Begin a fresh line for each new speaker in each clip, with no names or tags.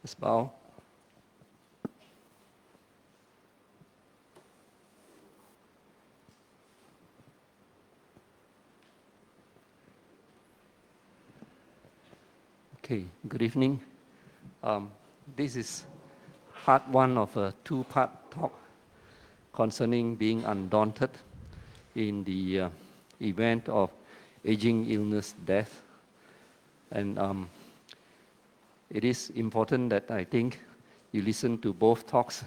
Let's bow. Okay, good evening. This is part one of a two-part talk concerning being undaunted in the event of aging, illness, death. And it is important that I think you listen to both talks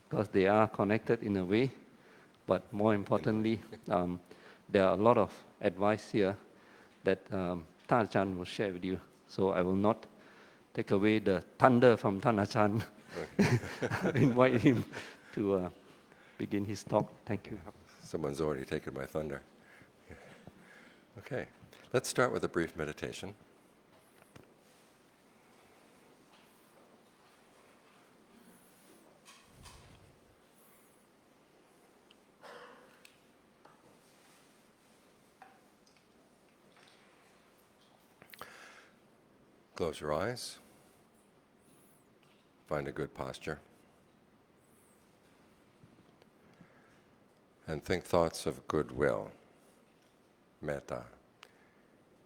because they are connected in a way. But more importantly, there are a lot of advice here that Tan Ajaan will share with you. So I will not take away the thunder from Tan Ajaan. I invite him to begin his talk. Thank you.
Someone's already taken my thunder. Okay, let's start with a brief meditation. Close your eyes. Find a good posture. And think thoughts of goodwill, metta.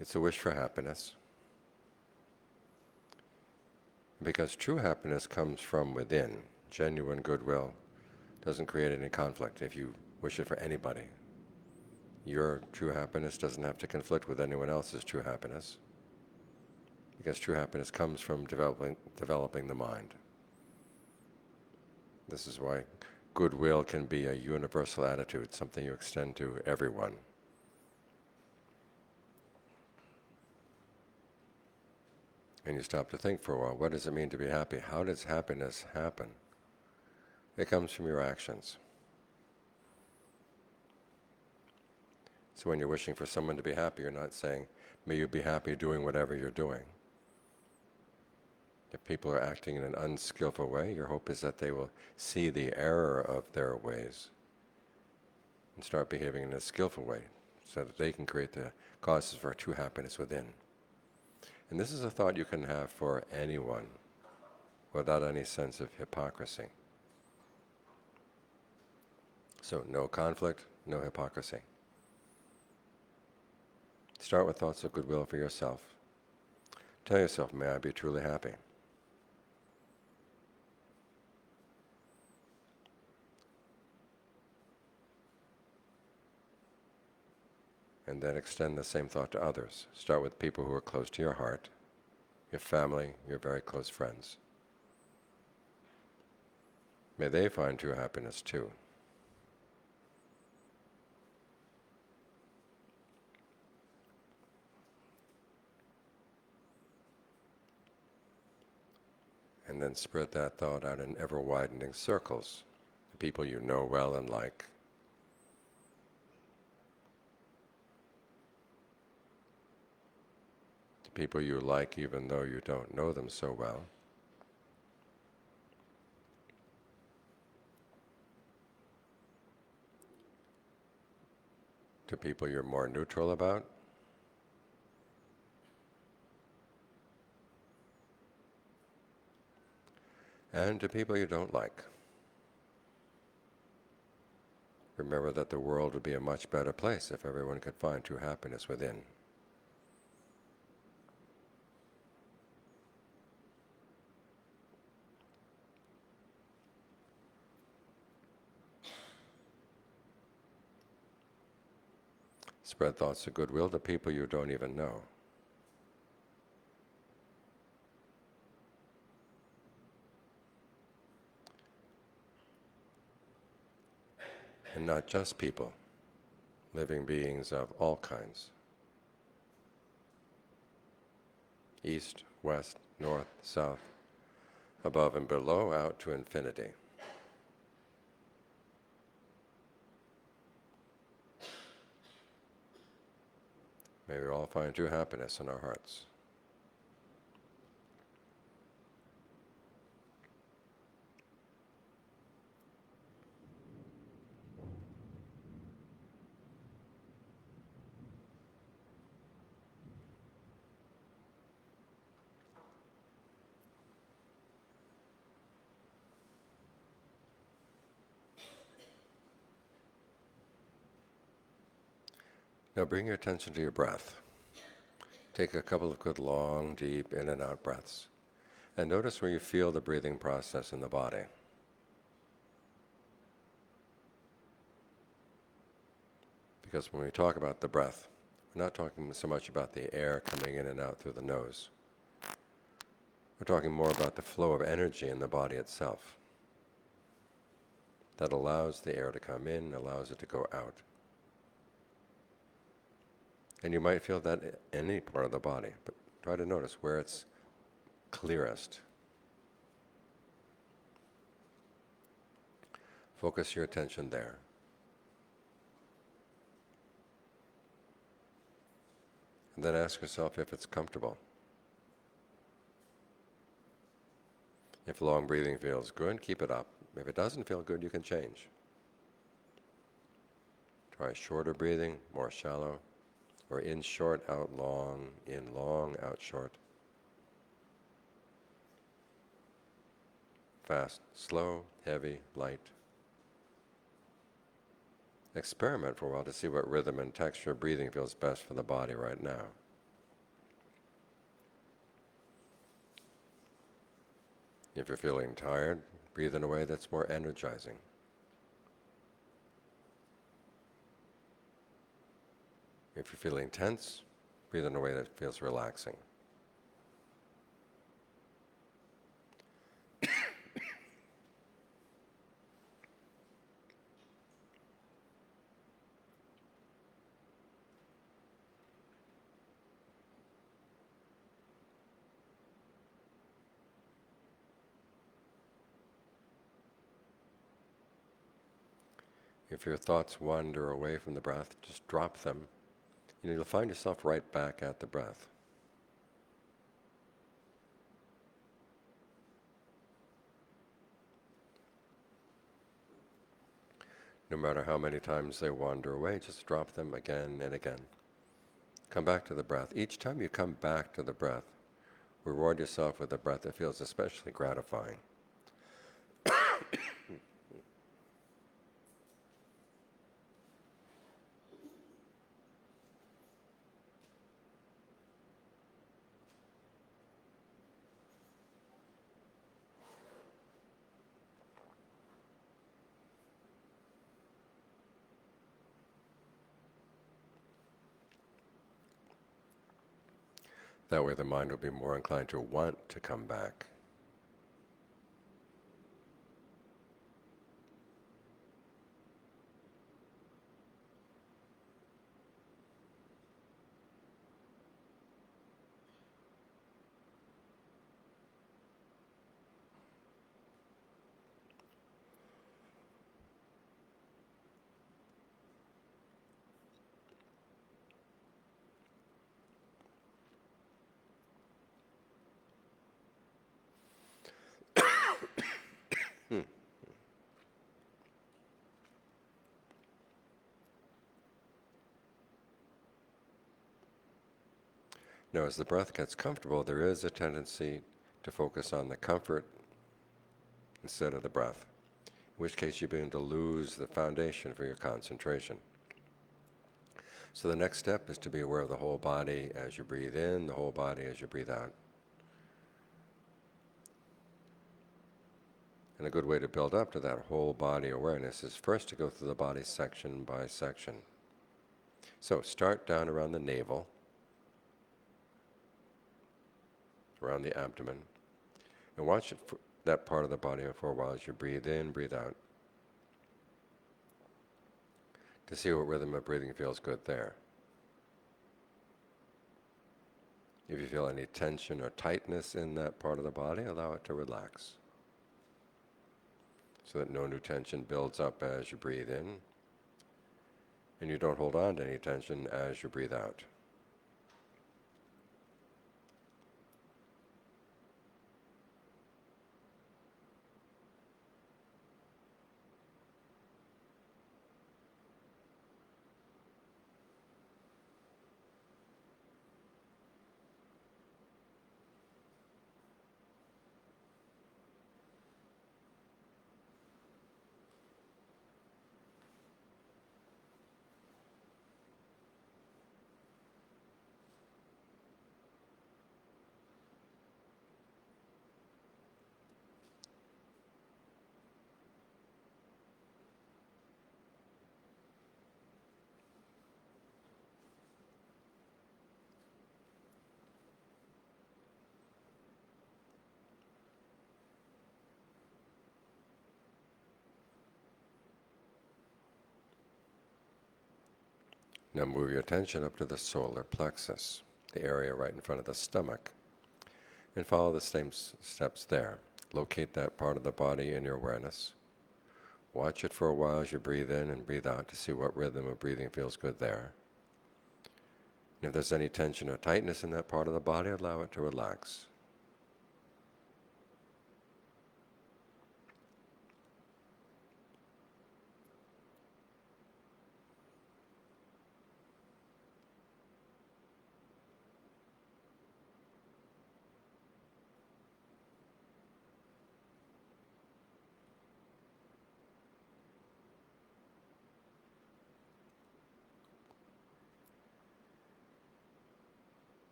It's a wish for happiness. Because true happiness comes from within. Genuine goodwill doesn't create any conflict if you wish it for anybody. Your true happiness doesn't have to conflict with anyone else's true happiness. Because true happiness comes from developing the mind. This is why goodwill can be a universal attitude, something you extend to everyone. And you stop to think for a while, what does it mean to be happy? How does happiness happen? It comes from your actions. So when you're wishing for someone to be happy, you're not saying, may you be happy doing whatever you're doing. If people are acting in an unskillful way, your hope is that they will see the error of their ways and start behaving in a skillful way so that they can create the causes for true happiness within. And this is a thought you can have for anyone without any sense of hypocrisy. So no conflict, no hypocrisy. Start with thoughts of goodwill for yourself. Tell yourself, may I be truly happy. And then extend the same thought to others. Start with people who are close to your heart, your family, your very close friends. May they find true happiness too. And then spread that thought out in ever-widening circles, the people you know well and like. The people you like even though you don't know them so well. To people you're more neutral about. And to people you don't like. Remember that the world would be a much better place if everyone could find true happiness within. Spread thoughts of goodwill to people you don't even know. And not just people, living beings of all kinds. East, west, north, south, above and below, out to infinity. May we all find true happiness in our hearts. Now bring your attention to your breath. Take a couple of good long, deep in and out breaths. And notice where you feel the breathing process in the body. Because when we talk about the breath, we're not talking so much about the air coming in and out through the nose. We're talking more about the flow of energy in the body itself that allows the air to come in, allows it to go out. And you might feel that in any part of the body, but try to notice where it's clearest. Focus your attention there. And then ask yourself if it's comfortable. If long breathing feels good, keep it up. If it doesn't feel good, you can change. Try shorter breathing, more shallow, or in short, out long, in long, out short. Fast, slow, heavy, light. Experiment for a while to see what rhythm and texture of breathing feels best for the body right now. If you're feeling tired, breathe in a way that's more energizing. If you're feeling tense, breathe in a way that feels relaxing. If your thoughts wander away from the breath, just drop them. You'll find yourself right back at the breath. No matter how many times they wander away, just drop them again and again. Come back to the breath. Each time you come back to the breath, reward yourself with a breath that feels especially gratifying. That way the mind will be more inclined to want to come back. Now, as the breath gets comfortable, there is a tendency to focus on the comfort instead of the breath, in which case you begin to lose the foundation for your concentration. So the next step is to be aware of the whole body as you breathe in, the whole body as you breathe out. And a good way to build up to that whole body awareness is first to go through the body section by section. So start down around the navel, around the abdomen, and watch that part of the body for a while as you breathe in, breathe out, to see what rhythm of breathing feels good there. If you feel any tension or tightness in that part of the body, allow it to relax, so that no new tension builds up as you breathe in, and you don't hold on to any tension as you breathe out. Now move your attention up to the solar plexus, the area right in front of the stomach, and follow the same steps there. Locate that part of the body in your awareness. Watch it for a while as you breathe in and breathe out to see what rhythm of breathing feels good there. And if there's any tension or tightness in that part of the body, allow it to relax.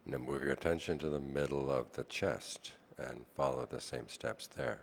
Now move your attention to the middle of the chest and follow the same steps there.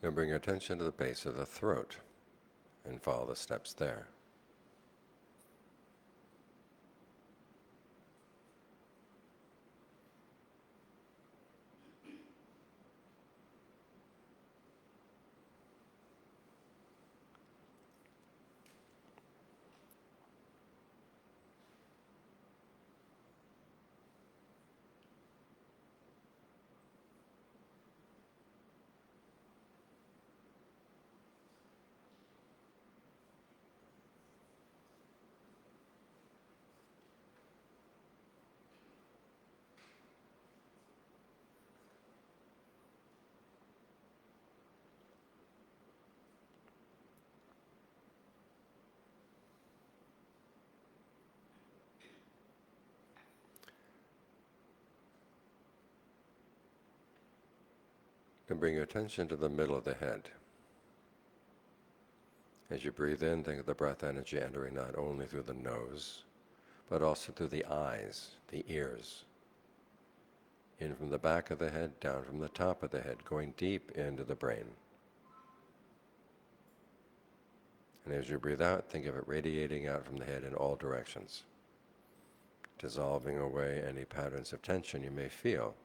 Now bring your attention to the base of the throat and follow the steps there. And bring your attention to the middle of the head. As you breathe in, think of the breath energy entering not only through the nose, but also through the eyes, the ears. In from the back of the head, down from the top of the head, going deep into the brain. And as you breathe out, think of it radiating out from the head in all directions, dissolving away any patterns of tension you may feel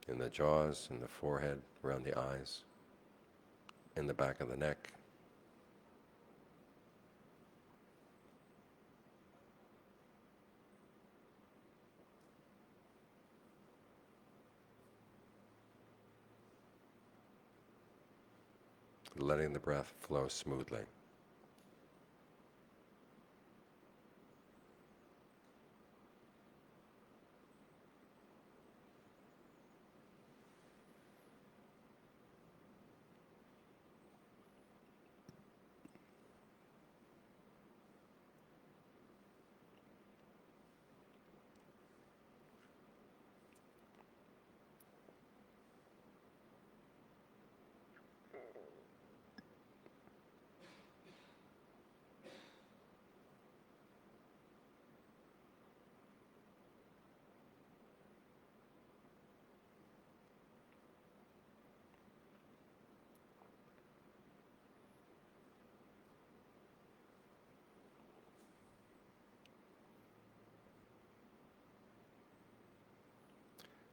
in the jaws, in the forehead, around the eyes, in the back of the neck. Letting the breath flow smoothly.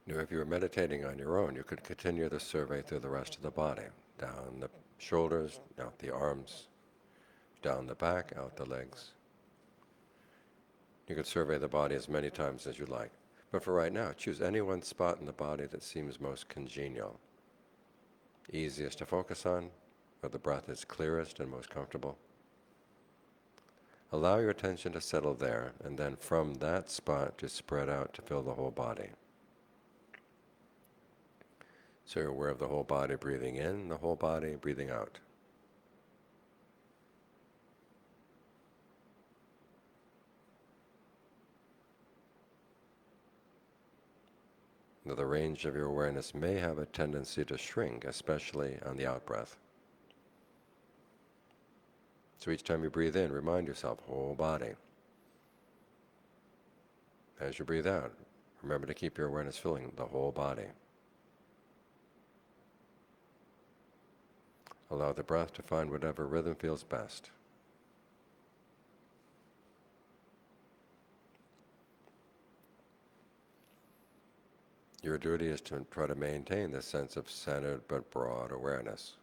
Now, if you were meditating on your own, you could continue the survey through the rest of the body, down the shoulders, out the arms, down the back, out the legs. You could survey the body as many times as you like. But for right now, choose any one spot in the body that seems most congenial, easiest to focus on, where the breath is clearest and most comfortable. Allow your attention to settle there, and then from that spot to spread out to fill the whole body. So you're aware of the whole body breathing in, the whole body breathing out. Now, the range of your awareness may have a tendency to shrink, especially on the out-breath. So each time you breathe in, remind yourself, whole body. As you breathe out, remember to keep your awareness filling the whole body. Allow the breath to find whatever rhythm feels best. Your duty is to try to maintain this sense of centered but broad awareness.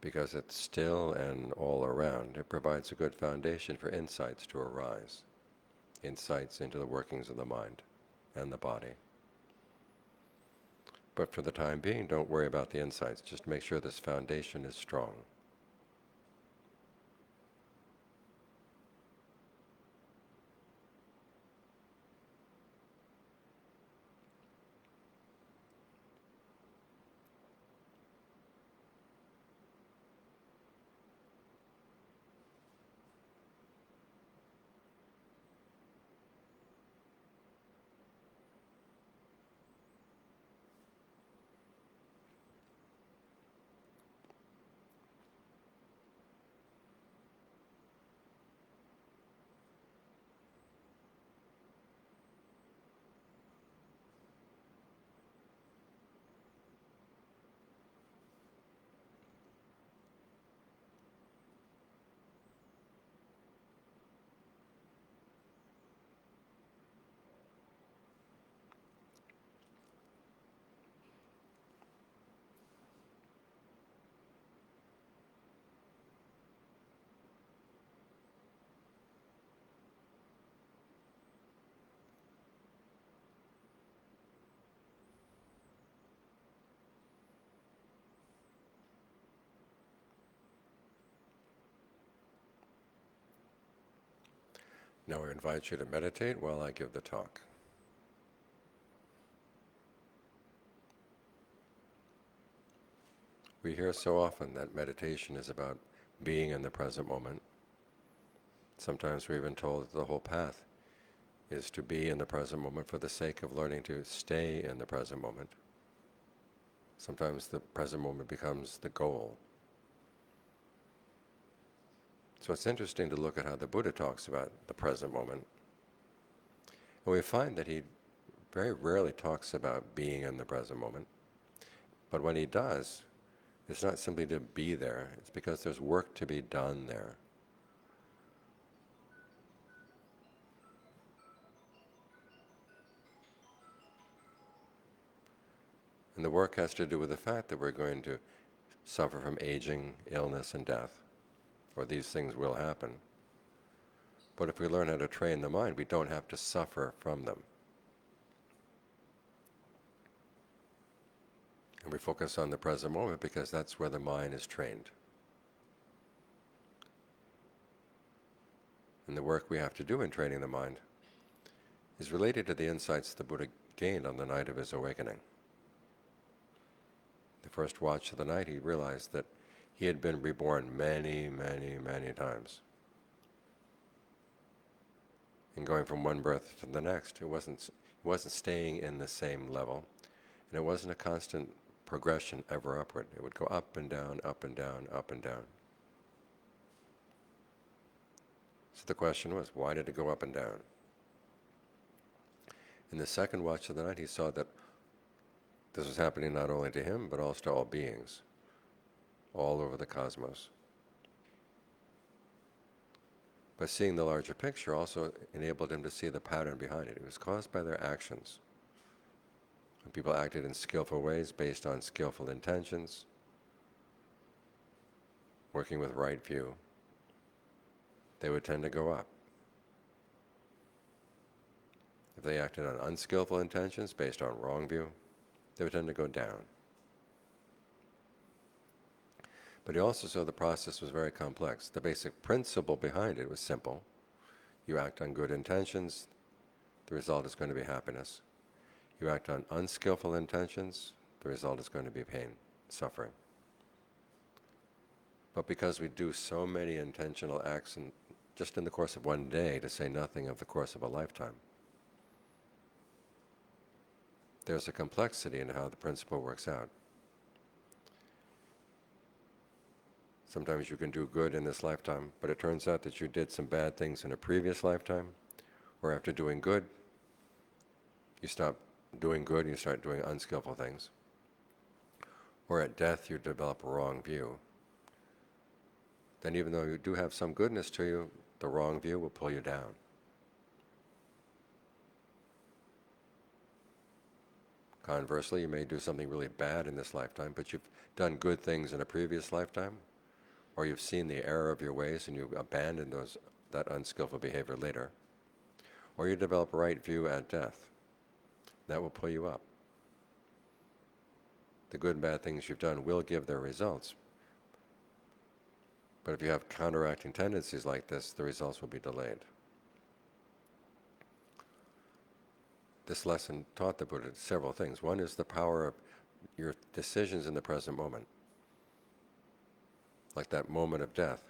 Because it's still and all around, it provides a good foundation for insights to arise, insights into the workings of the mind and the body. But for the time being, don't worry about the insights. Just make sure this foundation is strong. Now I invite you to meditate while I give the talk. We hear so often that meditation is about being in the present moment. Sometimes we're even told that the whole path is to be in the present moment for the sake of learning to stay in the present moment. Sometimes the present moment becomes the goal. So it's interesting to look at how the Buddha talks about the present moment. And we find that he very rarely talks about being in the present moment. But when he does, it's not simply to be there, it's because there's work to be done there. And the work has to do with the fact that we're going to suffer from aging, illness, and death, or these things will happen. But if we learn how to train the mind, we don't have to suffer from them. And we focus on the present moment because that's where the mind is trained. And the work we have to do in training the mind is related to the insights the Buddha gained on the night of his awakening. The first watch of the night, he realized that he had been reborn many, many, many times. And going from one birth to the next, it wasn't staying in the same level, and it wasn't a constant progression ever upward. It would go up and down, up and down, up and down. So the question was, why did it go up and down? In the second watch of the night, he saw that this was happening not only to him, but also to all beings. all over the cosmos. But seeing the larger picture also enabled him to see the pattern behind it. It was caused by their actions. When people acted in skillful ways based on skillful intentions, working with right view, they would tend to go up. If they acted on unskillful intentions based on wrong view, they would tend to go down. But he also saw the process was very complex. The basic principle behind it was simple. You act on good intentions, the result is going to be happiness. You act on unskillful intentions, the result is going to be pain, suffering. But because we do so many intentional acts just in the course of one day, to say nothing of the course of a lifetime, there's a complexity in how the principle works out. Sometimes you can do good in this lifetime, but it turns out that you did some bad things in a previous lifetime, or after doing good, you stop doing good and you start doing unskillful things. Or at death, you develop a wrong view. Then even though you do have some goodness to you, the wrong view will pull you down. Conversely, you may do something really bad in this lifetime, but you've done good things in a previous lifetime, or you've seen the error of your ways and you abandon that unskillful behavior later, or you develop a right view at death. That will pull you up. The good and bad things you've done will give their results, but if you have counteracting tendencies like this, the results will be delayed. This lesson taught the Buddha several things. One is the power of your decisions in the present moment, like that moment of death.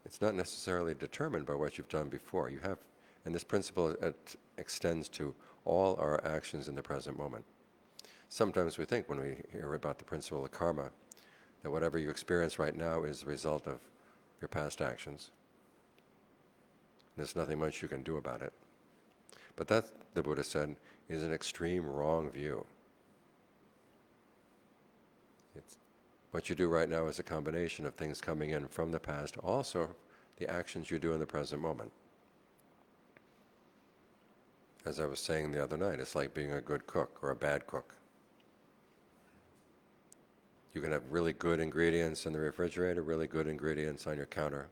It's not necessarily determined by what you've done before. You have, and this principle extends to all our actions in the present moment. Sometimes we think when we hear about the principle of karma that whatever you experience right now is the result of your past actions. There's nothing much you can do about it. But that, the Buddha said, is an extreme wrong view. What you do right now is a combination of things coming in from the past, also the actions you do in the present moment. As I was saying the other night, it's like being a good cook or a bad cook. You can have really good ingredients in the refrigerator, really good ingredients on your counter.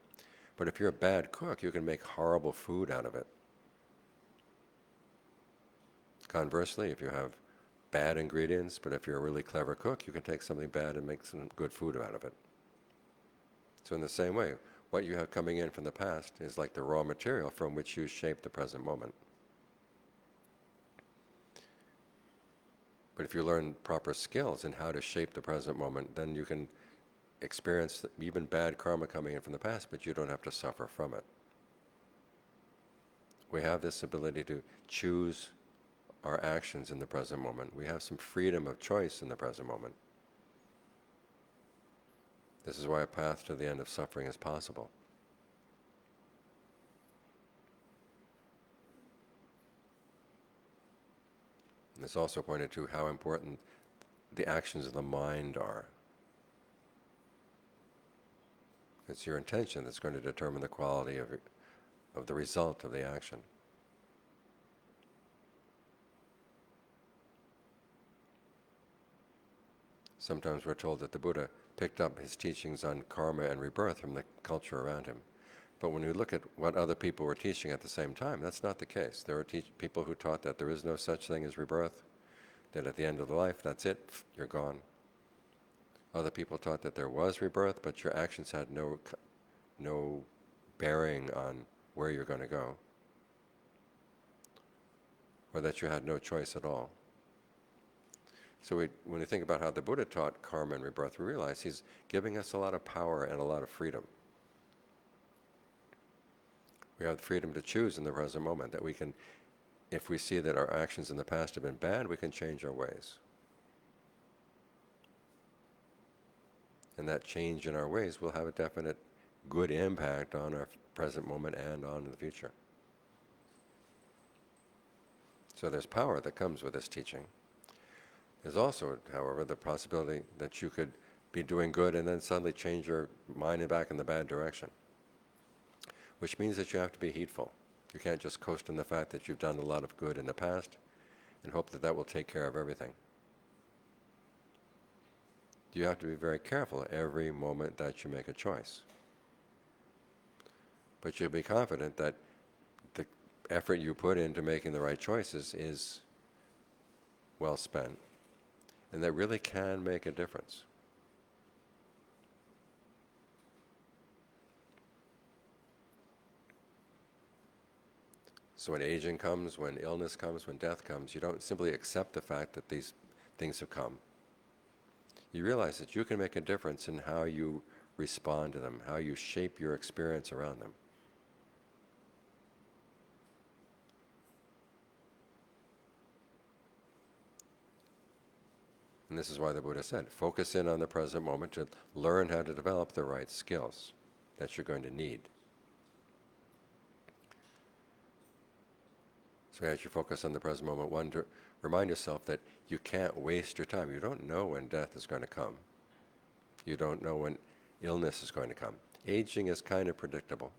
But if you're a bad cook, you can make horrible food out of it. Conversely, if you have bad ingredients, but if you're a really clever cook, you can take something bad and make some good food out of it. So in the same way, what you have coming in from the past is like the raw material from which you shape the present moment. But if you learn proper skills in how to shape the present moment, then you can experience even bad karma coming in from the past, but you don't have to suffer from it. We have this ability to choose our actions in the present moment. We have some freedom of choice in the present moment. This is why a path to the end of suffering is possible. And it's also pointed to how important the actions of the mind are. It's your intention that's going to determine the quality of the result of the action. Sometimes we're told that the Buddha picked up his teachings on karma and rebirth from the culture around him. But when we look at what other people were teaching at the same time, that's not the case. There were people who taught that there is no such thing as rebirth, that at the end of the life, that's it, you're gone. Other people taught that there was rebirth, but your actions had no bearing on where you're going to go, or that you had no choice at all. So when we think about how the Buddha taught karma and rebirth, we realize he's giving us a lot of power and a lot of freedom. We have the freedom to choose in the present moment, that we can, if we see that our actions in the past have been bad, we can change our ways. And that change in our ways will have a definite good impact on our present moment and on the future. So there's power that comes with this teaching. There's also, however, the possibility that you could be doing good and then suddenly change your mind back in the bad direction. Which means that you have to be heedful. You can't just coast on the fact that you've done a lot of good in the past and hope that that will take care of everything. You have to be very careful every moment that you make a choice. But you'll be confident that the effort you put into making the right choices is well spent, and that really can make a difference. So when aging comes, when illness comes, when death comes, you don't simply accept the fact that these things have come. You realize that you can make a difference in how you respond to them, how you shape your experience around them. And this is why the Buddha said, focus in on the present moment to learn how to develop the right skills that you're going to need. So as you focus on the present moment, one, to remind yourself that you can't waste your time. You don't know when death is going to come. You don't know when illness is going to come. Aging is kind of predictable.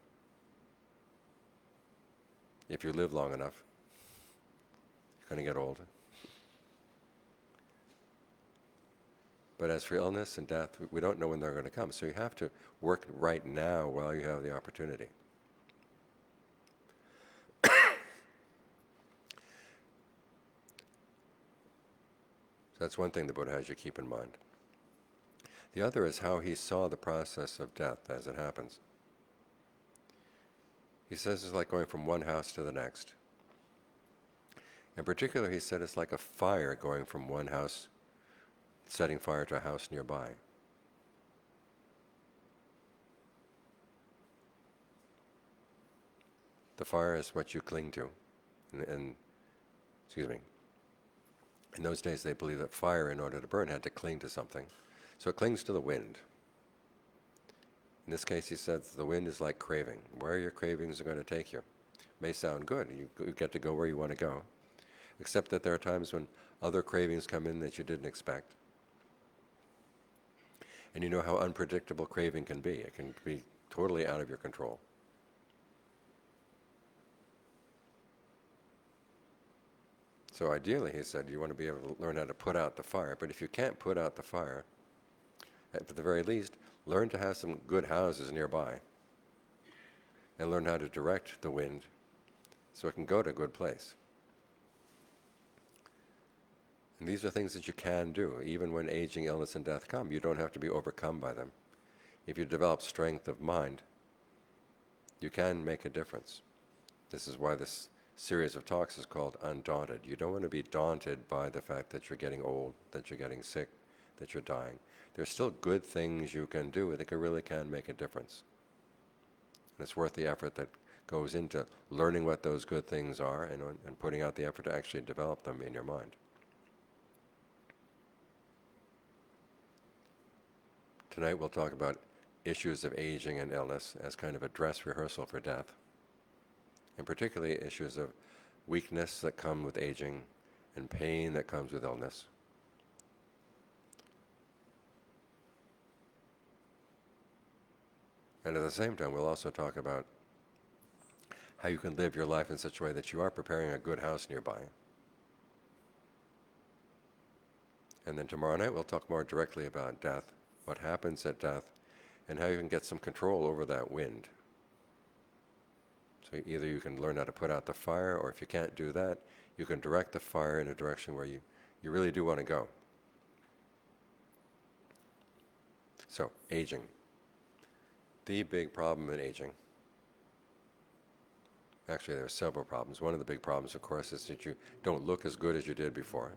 If you live long enough, you're going to get old. But as for illness and death, we don't know when they're going to come. So you have to work right now while you have the opportunity. So that's one thing the Buddha has you keep in mind. The other is how he saw the process of death as it happens. He says it's like going from one house to the next. In particular, he said it's like a fire going from one house, setting fire to a house nearby. The fire is what you cling to. And in those days they believed that fire, in order to burn, had to cling to something. So it clings to the wind. In this case, he says the wind is like craving. Where your cravings are going to take you. May sound good. You get to go where you want to go. Except that there are times when other cravings come in that you didn't expect. And you know how unpredictable craving can be. It can be totally out of your control. So ideally, he said, you want to be able to learn how to put out the fire. But if you can't put out the fire, at the very least, learn to have some good houses nearby. And learn how to direct the wind so it can go to a good place. And these are things that you can do. Even when aging, illness, and death come, you don't have to be overcome by them. If you develop strength of mind, you can make a difference. This is why this series of talks is called Undaunted. You don't want to be daunted by the fact that you're getting old, that you're getting sick, that you're dying. There's still good things you can do that really can make a difference. And it's worth the effort that goes into learning what those good things are and putting out the effort to actually develop them in your mind. Tonight we'll talk about issues of aging and illness as kind of a dress rehearsal for death, and particularly issues of weakness that come with aging and pain that comes with illness. And at the same time, we'll also talk about how you can live your life in such a way that you are preparing a good house nearby. And then tomorrow night we'll talk more directly about death, what happens at death, and how you can get some control over that wind. So either you can learn how to put out the fire, or if you can't do that, you can direct the fire in a direction where you really do want to go. So, aging. The big problem in aging, actually there are several problems. One of the big problems, of course, is that you don't look as good as you did before.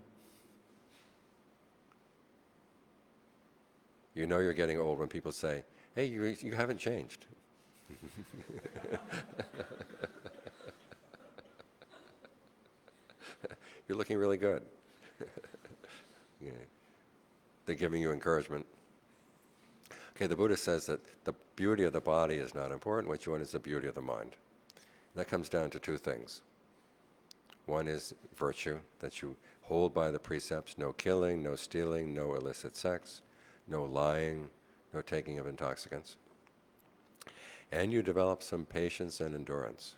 You know you're getting old when people say, hey, you haven't changed. You're looking really good. Yeah. They're giving you encouragement. Okay, the Buddha says that the beauty of the body is not important. What you want is the beauty of the mind. That comes down to two things. One is virtue, that you hold by the precepts: no killing, no stealing, no illicit sex, no lying, no taking of intoxicants. And you develop some patience and endurance.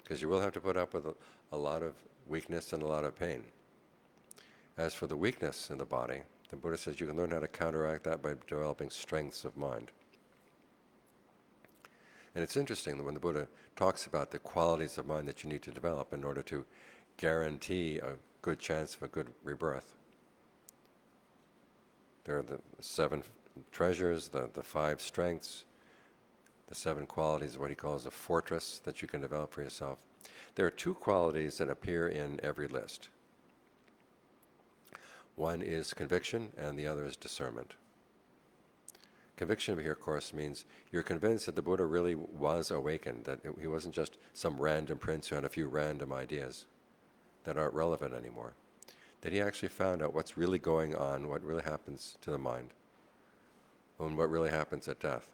Because you will have to put up with a lot of weakness and a lot of pain. As for the weakness in the body, the Buddha says you can learn how to counteract that by developing strengths of mind. And it's interesting that when the Buddha talks about the qualities of mind that you need to develop in order to guarantee a good chance of a good rebirth, there are the 7 treasures, the 5 strengths, the 7 qualities of what he calls a fortress that you can develop for yourself. There are 2 qualities that appear in every list. One is conviction and the other is discernment. Conviction here, of course, means you're convinced that the Buddha really was awakened, that he wasn't just some random prince who had a few random ideas that aren't relevant anymore, that he actually found out what's really going on, what really happens to the mind, and what really happens at death,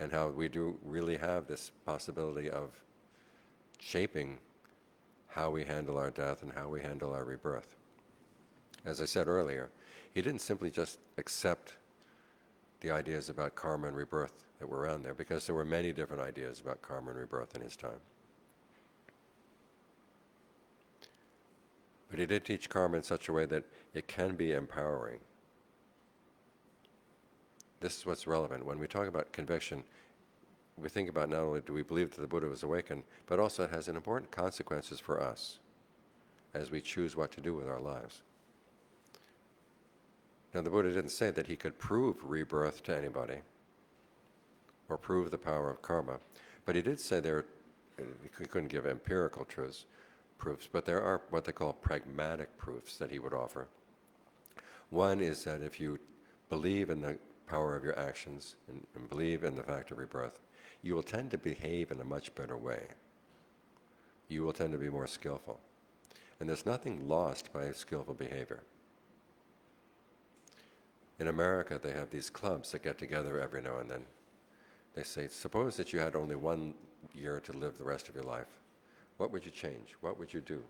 and how we do really have this possibility of shaping how we handle our death and how we handle our rebirth. As I said earlier, he didn't simply just accept the ideas about karma and rebirth that were around there, because there were many different ideas about karma and rebirth in his time. But he did teach karma in such a way that it can be empowering. This is what's relevant. When we talk about conviction, we think about not only do we believe that the Buddha was awakened, but also it has an important consequences for us as we choose what to do with our lives. Now, the Buddha didn't say that he could prove rebirth to anybody or prove the power of karma, but he did say he couldn't give empirical proofs, but there are what they call pragmatic proofs that he would offer. One is that if you believe in the power of your actions and believe in the fact of rebirth, you will tend to behave in a much better way. You will tend to be more skillful. And there's nothing lost by skillful behavior. In America, they have these clubs that get together every now and then. They say, suppose that you had only 1 year to live the rest of your life. What would you change? What would you do?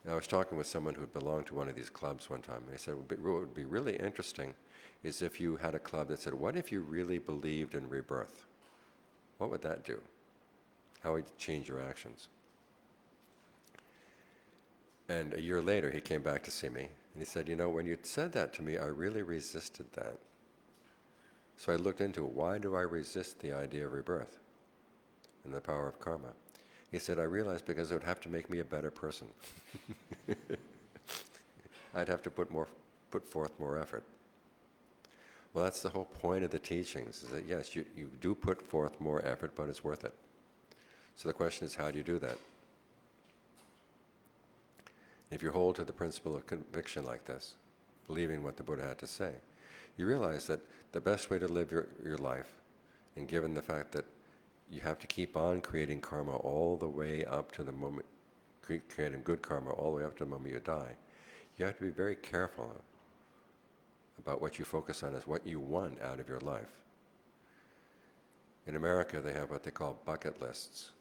And I was talking with someone who belonged to one of these clubs one time, and he said, what would be really interesting is if you had a club that said, what if you really believed in rebirth? What would that do? How would it change your actions? And a year later, he came back to see me, and he said, when you said that to me, I really resisted that. So I looked into why do I resist the idea of rebirth and the power of karma? He said, I realized because it would have to make me a better person. I'd have to put forth more effort. Well, that's the whole point of the teachings, is that yes, you do put forth more effort, but it's worth it. So the question is, how do you do that? If you hold to the principle of conviction like this, believing what the Buddha had to say, you realize that the best way to live your life, and given the fact that you have to keep on creating karma all the way up to the moment, creating good karma all the way up to the moment you die, you have to be very careful about what you focus on as what you want out of your life. In America, they have what they call bucket lists.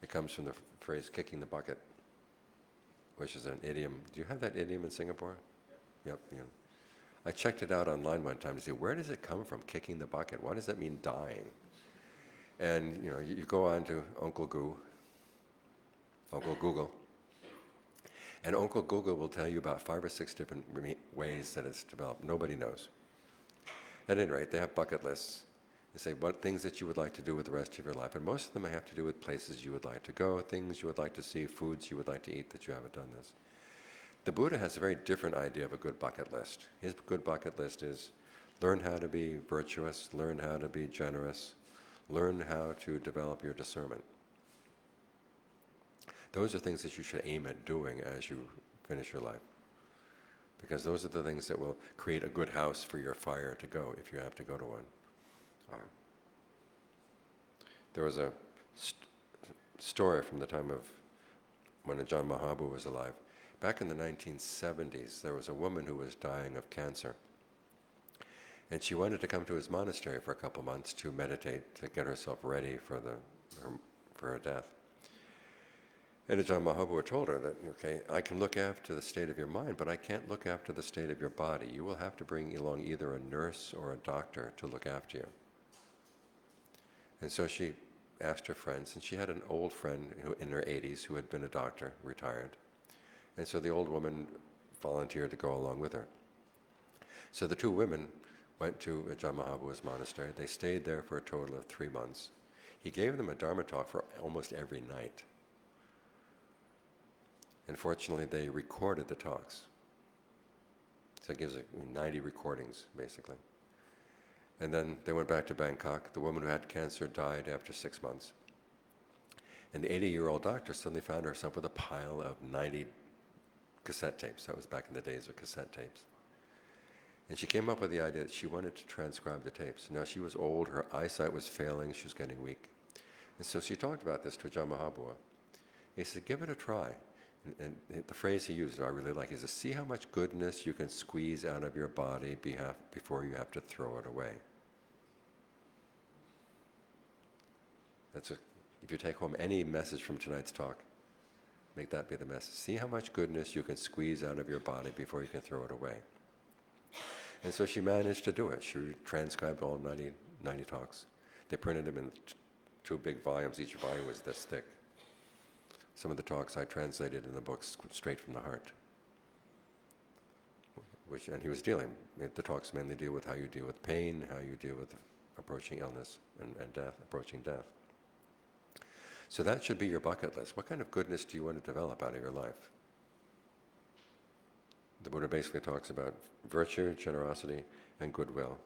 It comes from the phrase kicking the bucket, which is an idiom. Do you have that idiom in Singapore? Yep. I checked it out online one time to see, where does it come from, kicking the bucket? What does that mean, dying? And you go on to Uncle Google, and Uncle Google will tell you about 5 or 6 different ways that it's developed. Nobody knows. At any rate, they have bucket lists. They say what things that you would like to do with the rest of your life, and most of them have to do with places you would like to go, things you would like to see, foods you would like to eat that you haven't done this. The Buddha has a very different idea of a good bucket list. His good bucket list is learn how to be virtuous, learn how to be generous, learn how to develop your discernment. Those are things that you should aim at doing as you finish your life, because those are the things that will create a good house for your fire to go if you have to go to one. There was a story from the time of when Ajaan Mahaprabhu was alive. Back in the 1970s, there was a woman who was dying of cancer. And she wanted to come to his monastery for a couple months to meditate, to get herself ready for her death. And Ajaan Mahabua told her that, okay, I can look after the state of your mind, but I can't look after the state of your body. You will have to bring along either a nurse or a doctor to look after you. And so she asked her friends, and she had an old friend who, in her 80s who had been a doctor, retired. And so the old woman volunteered to go along with her. So the two women went to Ajaan Mahabua's monastery. They stayed there for a total of 3 months. He gave them a Dharma talk for almost every night. And fortunately, they recorded the talks. So it gives 90 recordings, basically. And then they went back to Bangkok. The woman who had cancer died after 6 months. And the 80-year-old doctor suddenly found herself with a pile of 90 cassette tapes. That was back in the days of cassette tapes. And she came up with the idea that she wanted to transcribe the tapes. Now, she was old, her eyesight was failing, she was getting weak. And so she talked about this to Ajaan Mahabua. He said, give it a try. And the phrase he used, I really like, is to see how much goodness you can squeeze out of your body before you have to throw it away. If you take home any message from tonight's talk, make that be the message. See how much goodness you can squeeze out of your body before you can throw it away. And so she managed to do it. She transcribed all 90 talks. They printed them in 2 big volumes. Each volume was this thick. Some of the talks I translated in the books straight from the heart. And he was the talks mainly deal with how you deal with pain, how you deal with approaching illness and death, approaching death. So that should be your bucket list. What kind of goodness do you want to develop out of your life? The Buddha basically talks about virtue, generosity, and goodwill.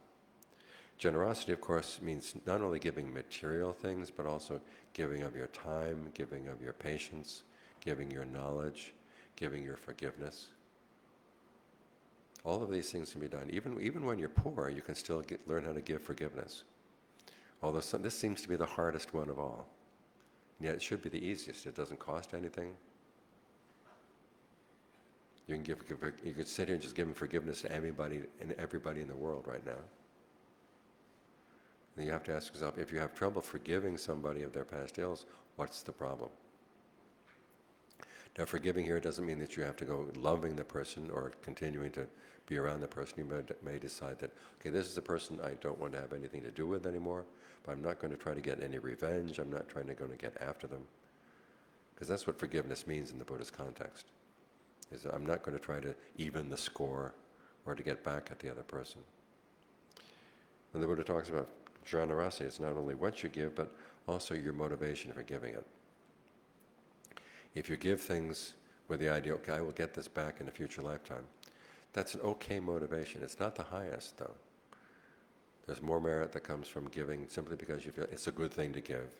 Generosity, of course, means not only giving material things, but also giving of your time, giving of your patience, giving your knowledge, giving your forgiveness. All of these things can be done. Even when you're poor, you can still learn how to give forgiveness. Although this seems to be the hardest one of all. And yet it should be the easiest. It doesn't cost anything. You could sit here and just give forgiveness to everybody in the world right now. And you have to ask yourself, if you have trouble forgiving somebody of their past ills, what's the problem? Now, forgiving here doesn't mean that you have to go loving the person or continuing to be around the person. You may decide that, okay, this is the person I don't want to have anything to do with anymore, but I'm not going to try to get any revenge. I'm not going to get after them. Because that's what forgiveness means in the Buddhist context. Is that I'm not going to try to even the score or to get back at the other person. When the Buddha talks about generosity, it's not only what you give, but also your motivation for giving it. If you give things with the idea, okay, I will get this back in a future lifetime, that's an okay motivation. It's not the highest, though. There's more merit that comes from giving simply because you feel it's a good thing to give,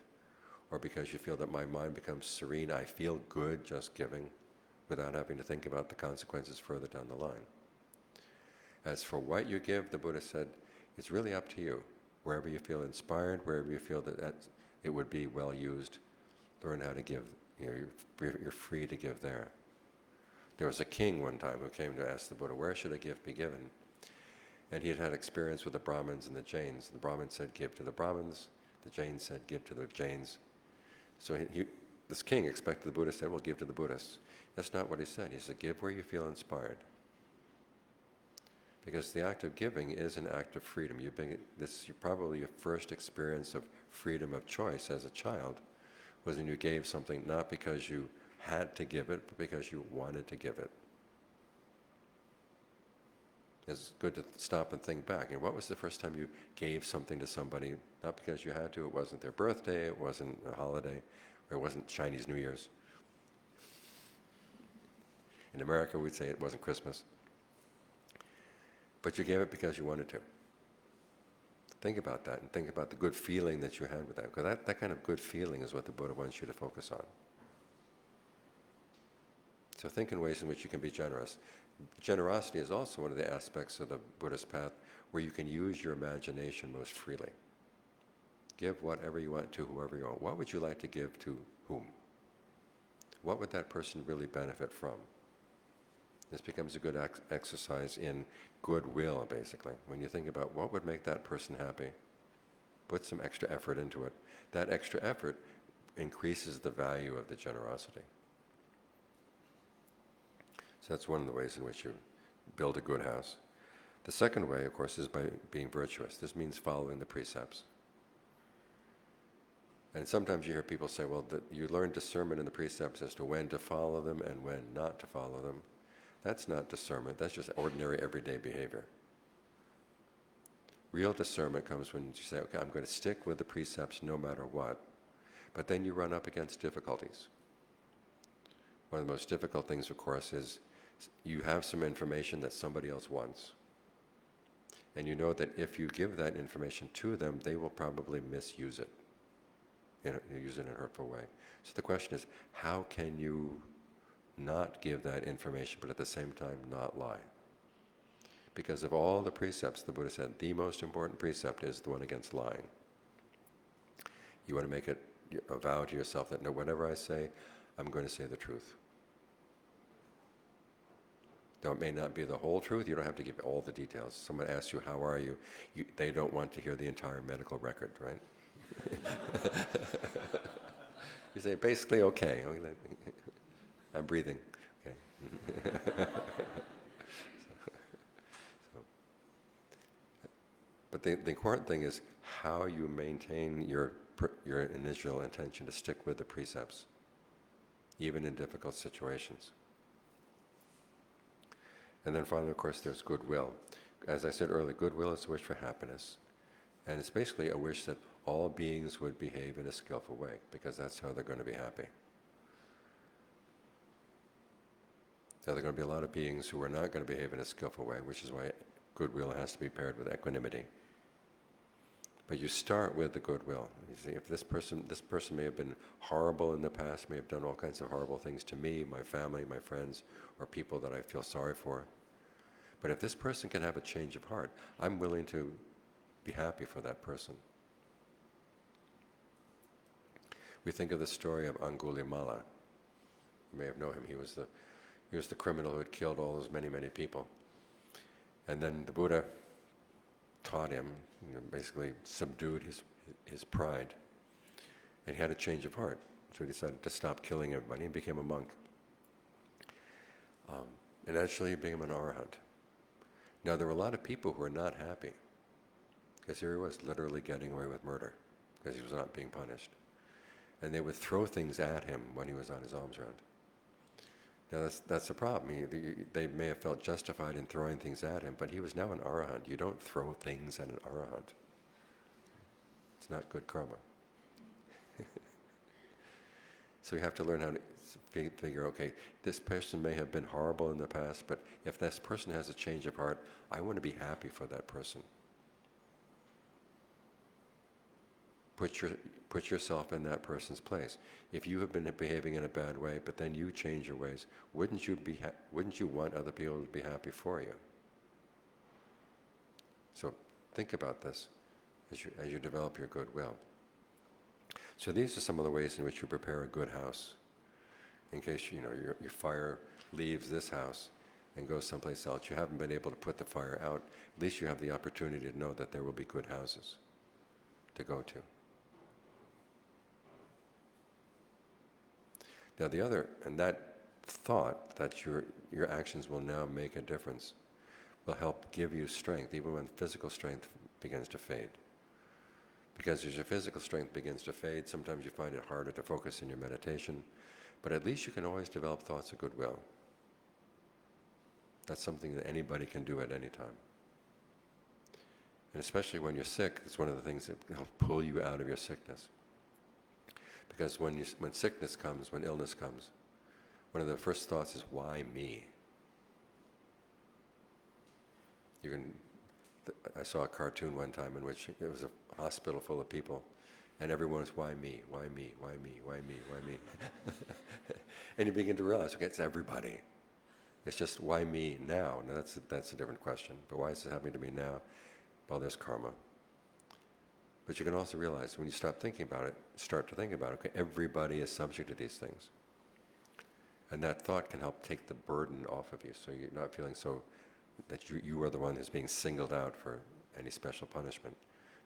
or because you feel that my mind becomes serene, I feel good just giving, without having to think about the consequences further down the line. As for what you give, the Buddha said, it's really up to you. Wherever you feel inspired, wherever you feel that it would be well used, learn how to give. You're free to give there. There was a king one time who came to ask the Buddha, where should a gift be given? And he had had experience with the Brahmins and the Jains. The Brahmins said, give to the Brahmins. The Jains said, give to the Jains. So this king expected the Buddha said, well, give to the Buddhists. That's not what he said. He said, give where you feel inspired. Because the act of giving is an act of freedom. Probably your first experience of freedom of choice as a child was when you gave something not because you had to give it, but because you wanted to give it. It's good to stop and think back. And what was the first time you gave something to somebody, not because you had to, it wasn't their birthday, it wasn't a holiday, or it wasn't Chinese New Year's. In America, we'd say it wasn't Christmas. But you gave it because you wanted to. Think about that, and think about the good feeling that you had with that, because that kind of good feeling is what the Buddha wants you to focus on. So think in ways in which you can be generous. Generosity is also one of the aspects of the Buddhist path where you can use your imagination most freely. Give whatever you want to whoever you want. What would you like to give to whom? What would that person really benefit from? This becomes a good exercise in goodwill, basically. When you think about what would make that person happy, put some extra effort into it. That extra effort increases the value of the generosity. So that's one of the ways in which you build a good house. The second way, of course, is by being virtuous. This means following the precepts. And sometimes you hear people say, well, you learn discernment in the precepts as to when to follow them and when not to follow them. That's not discernment, that's just ordinary everyday behavior. Real discernment comes when you say, okay, I'm going to stick with the precepts no matter what. But then you run up against difficulties. One of the most difficult things, of course, is you have some information that somebody else wants. And you know that if you give that information to them, they will probably misuse it, use it in a hurtful way. So the question is, how can you not give that information, but at the same time not lie? Because of all the precepts, the Buddha said, the most important precept is the one against lying. You want to make it a vow to yourself that no, whatever I say, I'm going to say the truth. Though it may not be the whole truth, you don't have to give all the details. Someone asks you, how are you? They don't want to hear the entire medical record, right? You say, basically okay. I'm breathing. Okay. But the important thing is how you maintain your initial intention to stick with the precepts, even in difficult situations. And then finally, of course, there's goodwill. As I said earlier, goodwill is a wish for happiness. And it's basically a wish that all beings would behave in a skillful way, because that's how they're going to be happy. Now, there are going to be a lot of beings who are not going to behave in a skillful way, which is why goodwill has to be paired with equanimity. But you start with the goodwill. You see, if this person may have been horrible in the past, may have done all kinds of horrible things to me, my family, my friends, or people that I feel sorry for. But if this person can have a change of heart, I'm willing to be happy for that person. We think of the story of Angulimala. You may have known him. He was the criminal who had killed all those many, many people. And then the Buddha taught him, basically subdued his pride. And he had a change of heart. So he decided to stop killing everybody and became a monk. And actually he became an arahant. Now there were a lot of people who were not happy, because here he was literally getting away with murder, because he was not being punished. And they would throw things at him when he was on his alms round. Now that's the problem. They may have felt justified in throwing things at him, but he was now an arahant. You don't throw things at an arahant. It's not good karma. So you have to learn how to figure, okay, this person may have been horrible in the past, but if this person has a change of heart, I want to be happy for that person. Put yourself in that person's place. If you have been behaving in a bad way, but then you change your ways, wouldn't you want other people to be happy for you? So think about this as you develop your goodwill. So these are some of the ways in which you prepare a good house. In case your fire leaves this house and goes someplace else, you haven't been able to put the fire out. At least you have the opportunity to know that there will be good houses to go to. Now that thought that your actions will now make a difference will help give you strength, even when physical strength begins to fade. Because as your physical strength begins to fade, sometimes you find it harder to focus in your meditation, but at least you can always develop thoughts of goodwill. That's something that anybody can do at any time. And especially when you're sick, it's one of the things that will pull you out of your sickness. Because when sickness comes, when illness comes, one of the first thoughts is, why me? I saw a cartoon one time in which it was a hospital full of people, and everyone was, why me, why me, why me, why me, why me? And you begin to realize, okay, it's everybody. It's just, why me now? Now that's a different question. But why is it happening to me now? Well, there's karma. But you can also realize, when you start to think about it, okay, everybody is subject to these things. And that thought can help take the burden off of you, so you're not feeling so that you are the one who's being singled out for any special punishment.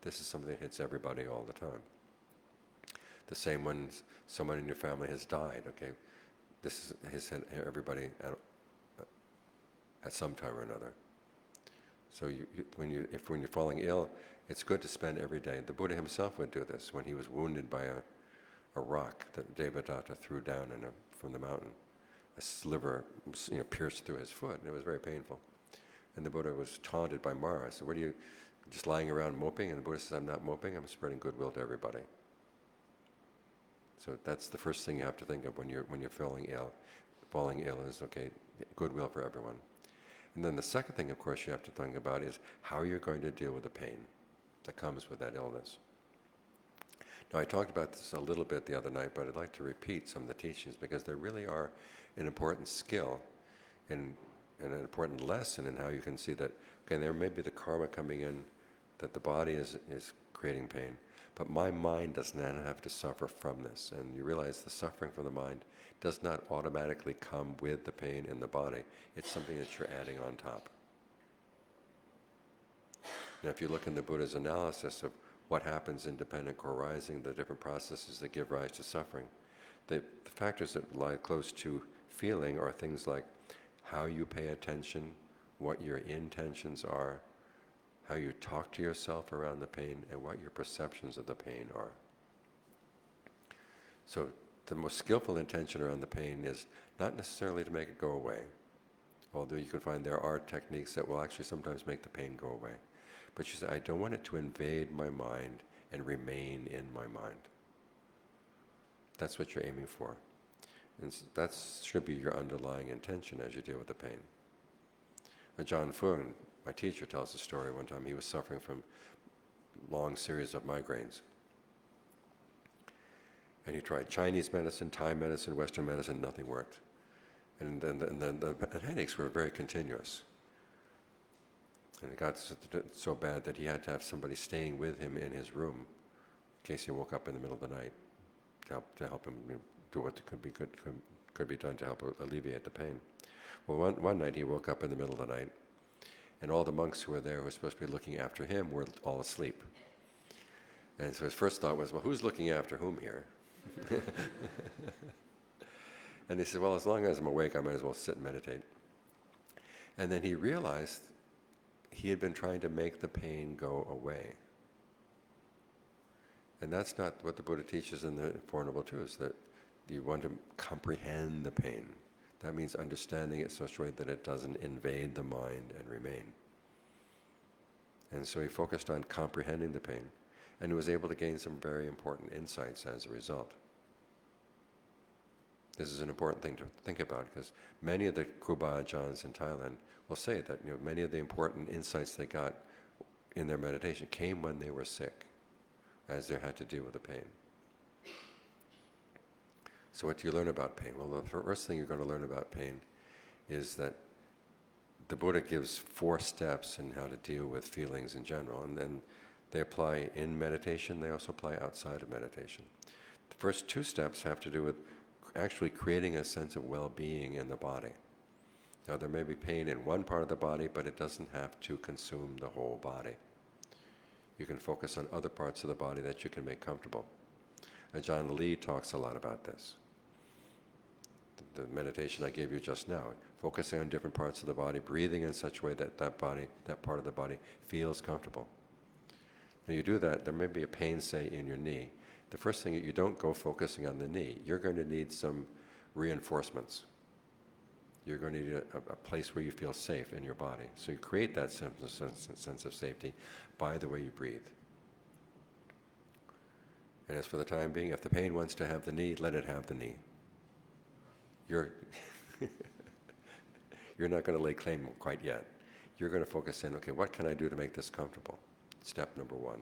This is something that hits everybody all the time. The same when someone in your family has died, okay? This has hit everybody at some time or another. So when you're falling ill, it's good to spend every day. The Buddha himself would do this when he was wounded by a rock that Devadatta threw down from the mountain. A sliver, pierced through his foot, and it was very painful. And the Buddha was taunted by Mara. So, what are you, just lying around moping? And the Buddha says, I'm not moping, I'm spreading goodwill to everybody. So that's the first thing you have to think of when you're falling ill. Falling ill is, okay, goodwill for everyone. And then the second thing, of course, you have to think about is how you're going to deal with the pain that comes with that illness. Now, I talked about this a little bit the other night, but I'd like to repeat some of the teachings because they really are an important skill and an important lesson in how you can see that, okay, there may be the karma coming in, that the body is creating pain, but my mind does not have to suffer from this. And you realize the suffering from the mind does not automatically come with the pain in the body. It's something that you're adding on top. Now, if you look in the Buddha's analysis of what happens in dependent co-arising, the different processes that give rise to suffering, the factors that lie close to feeling are things like how you pay attention, what your intentions are, how you talk to yourself around the pain, and what your perceptions of the pain are. So the most skillful intention around the pain is not necessarily to make it go away, although you can find there are techniques that will actually sometimes make the pain go away. But you say, I don't want it to invade my mind and remain in my mind. That's what you're aiming for. And that should be your underlying intention as you deal with the pain. Ajaan Geoff, my teacher, tells a story one time. He was suffering from a long series of migraines. And he tried Chinese medicine, Thai medicine, Western medicine, nothing worked. And then the headaches were very continuous. And it got so bad that he had to have somebody staying with him in his room in case he woke up in the middle of the night to help him do what could be done to help alleviate the pain. Well, one night he woke up in the middle of the night, and all the monks who were there who were supposed to be looking after him were all asleep. And so his first thought was, well, who's looking after whom here? And he said, well, as long as I'm awake, I might as well sit and meditate. And then he realized he had been trying to make the pain go away. And that's not what the Buddha teaches in the Four Noble Truths, that you want to comprehend the pain. That means understanding it such a way that it doesn't invade the mind and remain. And so he focused on comprehending the pain, and he was able to gain some very important insights as a result. This is an important thing to think about, because many of the Kruba Ajahns in Thailand will say that many of the important insights they got in their meditation came when they were sick, as they had to deal with the pain. So what do you learn about pain? Well, the first thing you're going to learn about pain is that the Buddha gives 4 steps in how to deal with feelings in general, and then they apply in meditation, they also apply outside of meditation. The first 2 steps have to do with actually creating a sense of well-being in the body. Now, there may be pain in one part of the body, but it doesn't have to consume the whole body. You can focus on other parts of the body that you can make comfortable. Ajahn Lee talks a lot about this. The meditation I gave you just now, focusing on different parts of the body, breathing in such a way that that part of the body feels comfortable. When you do that, there may be a pain, say, in your knee. The first thing, you don't go focusing on the knee. You're going to need some reinforcements. You're going to need a place where you feel safe in your body. So you create that sense of safety by the way you breathe. And as for the time being, if the pain wants to have the knee, let it have the knee. You're not going to lay claim quite yet. You're going to focus in, okay, what can I do to make this comfortable? Step number 1.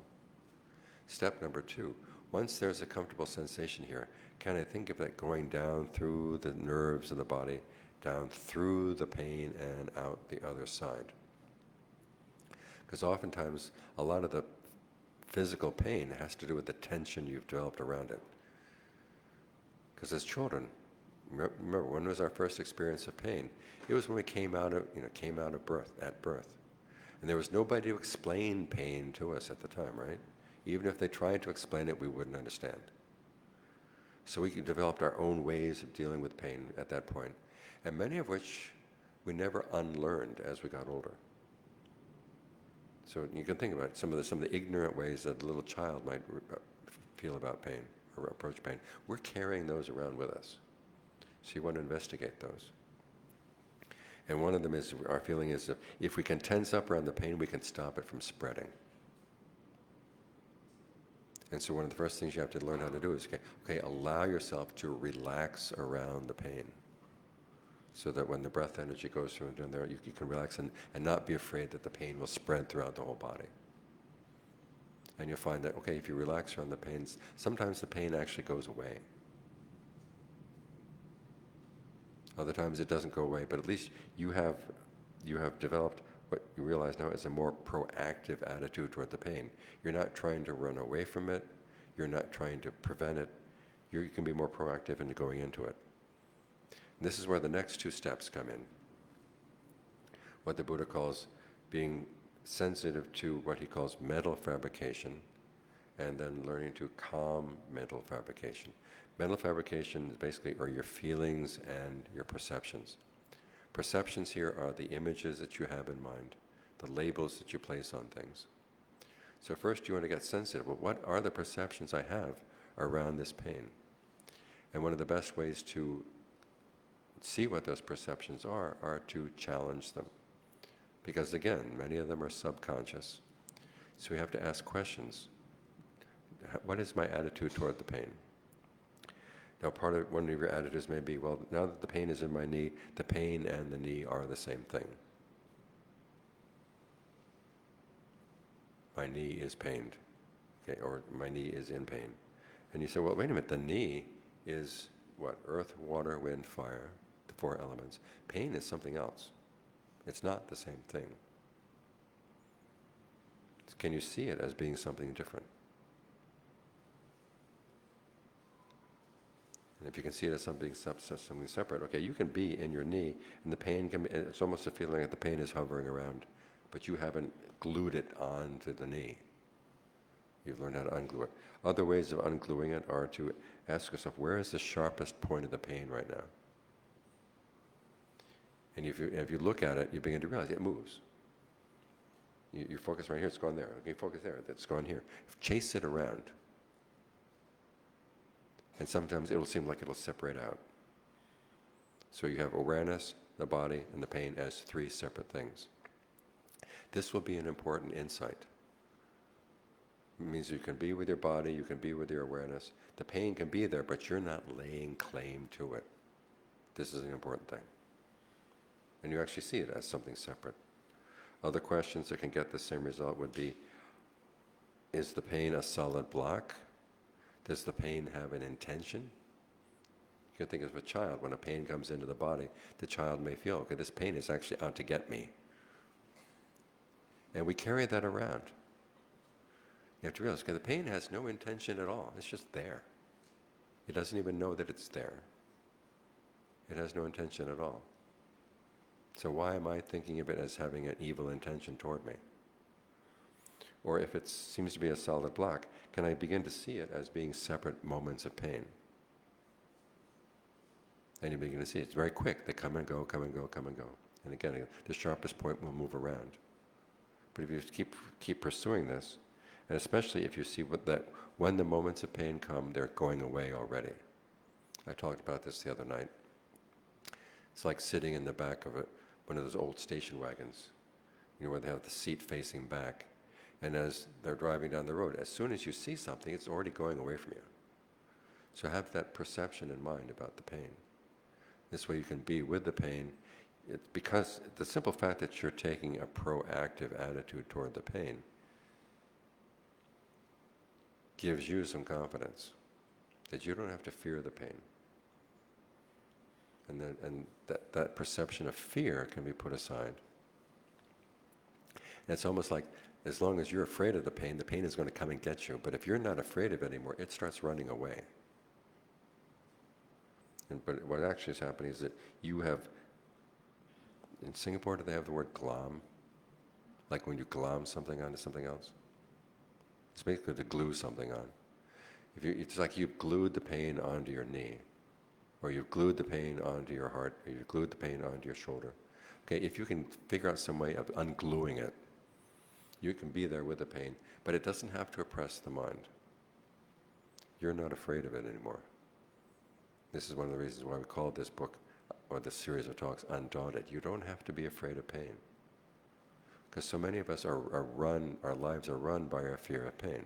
Step number 2, once there's a comfortable sensation here, can I think of it going down through the nerves of the body, down through the pain and out the other side? Because oftentimes, a lot of the physical pain has to do with the tension you've developed around it. Because as children, remember, when was our first experience of pain? It was when we came out of birth, at birth. And there was nobody to explain pain to us at the time, right? Even if they tried to explain it, we wouldn't understand. So we developed our own ways of dealing with pain at that point, and many of which We never unlearned as we got older. So you can think about some of the ignorant ways that a little child might feel about pain or approach pain. We're carrying those around with us. So you want to investigate those. And one of them is, our feeling is that if we can tense up around the pain, we can stop it from spreading. And so one of the first things you have to learn how to do is, okay, allow yourself to relax around the pain. So that when the breath energy goes through and there, you can relax and not be afraid that the pain will spread throughout the whole body. And you'll find that, okay, if you relax around the pains, sometimes the pain actually goes away. Other times it doesn't go away, but at least you have developed what you realize now is a more proactive attitude toward the pain. You're not trying to run away from it. You're not trying to prevent it. You can be more proactive in going into it. And this is where the next two steps come in. What the Buddha calls being sensitive to what he calls mental fabrication, and then learning to calm mental fabrication. Mental fabrication is basically are your feelings and your perceptions. Perceptions here are the images that you have in mind, the labels that you place on things. So first you want to get sensitive. Well, what are the perceptions I have around this pain? And one of the best ways to see what those perceptions are to challenge them. Because again, many of them are subconscious. So we have to ask questions. What is my attitude toward the pain? Now one of your attitudes may be, well, now that the pain is in my knee, the pain and the knee are the same thing. My knee is pained, okay, or my knee is in pain. And you say, well, wait a minute, the knee is what? Earth, water, wind, fire, the four elements. Pain is something else. It's not the same thing. Can you see it as being something different? And if you can see it as something separate, okay, you can be in your knee, and the pain can be, it's almost a feeling like the pain is hovering around, but you haven't glued it onto the knee. You've learned how to unglue it. Other ways of ungluing it are to ask yourself, where is the sharpest point of the pain right now? And if you look at it, you begin to realize it moves. You focus right here, it's gone there. Okay, focus there, it's gone here. Chase it around. And sometimes it'll seem like it'll separate out. So you have awareness, the body, and the pain as three separate things. This will be an important insight. It means you can be with your body, you can be with your awareness. The pain can be there, but you're not laying claim to it. This is an important thing. And you actually see it as something separate. Other questions that can get the same result would be, is the pain a solid block? Does the pain have an intention? You can think of a child. When a pain comes into the body, the child may feel, okay, this pain is actually out to get me. And we carry that around. You have to realize, okay, the pain has no intention at all. It's just there. It doesn't even know that it's there. It has no intention at all. So why am I thinking of it as having an evil intention toward me? Or if it seems to be a solid block, can I begin to see it as being separate moments of pain? And you begin to see it's very quick. They come and go, come and go, come and go. And again, the sharpest point will move around. But if you keep pursuing this, and especially if you see that when the moments of pain come, they're going away already. I talked about this the other night. It's like sitting in the back of one of those old station wagons, where they have the seat facing back. And as they're driving down the road, as soon as you see something, it's already going away from you. So have that perception in mind about the pain. This way you can be with the pain, because the simple fact that you're taking a proactive attitude toward the pain gives you some confidence that you don't have to fear the pain. And that perception of fear can be put aside. And it's almost like, as long as you're afraid of the pain is going to come and get you. But if you're not afraid of it anymore, it starts running away. But what actually is happening is that you have, in Singapore, do they have the word glom? Like when you glom something onto something else? It's basically to glue something on. It's like you've glued the pain onto your knee, or you've glued the pain onto your heart, or you've glued the pain onto your shoulder. Okay, if you can figure out some way of ungluing it, you can be there with the pain, but it doesn't have to oppress the mind. You're not afraid of it anymore. This is one of the reasons why we call this book, or this series of talks, Undaunted. You don't have to be afraid of pain. Because so many of us our lives are run by our fear of pain.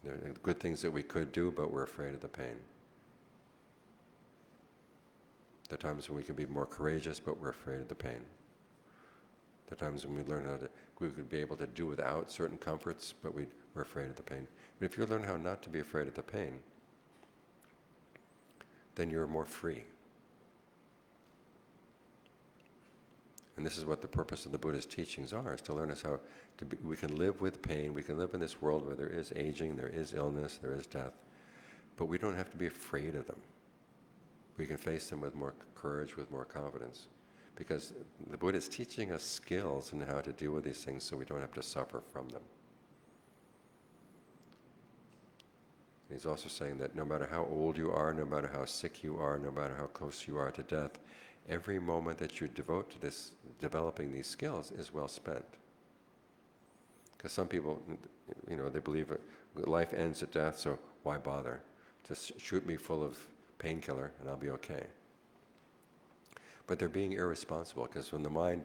There are good things that we could do, but we're afraid of the pain. There are times when we can be more courageous, but we're afraid of the pain. There are times when we could be able to do without certain comforts, but we're afraid of the pain. But if you learn how not to be afraid of the pain, then you're more free. And this is what the purpose of the Buddhist teachings are, is to learn us how we can live with pain, we can live in this world where there is aging, there is illness, there is death, but we don't have to be afraid of them. We can face them with more courage, with more confidence, because the Buddha is teaching us skills in how to deal with these things so we don't have to suffer from them. He's also saying that no matter how old you are, no matter how sick you are, no matter how close you are to death, every moment that you devote to this, developing these skills, is well spent. Because some people, they believe that life ends at death, so why bother? Just shoot me full of painkiller and I'll be okay. But they're being irresponsible, because when the mind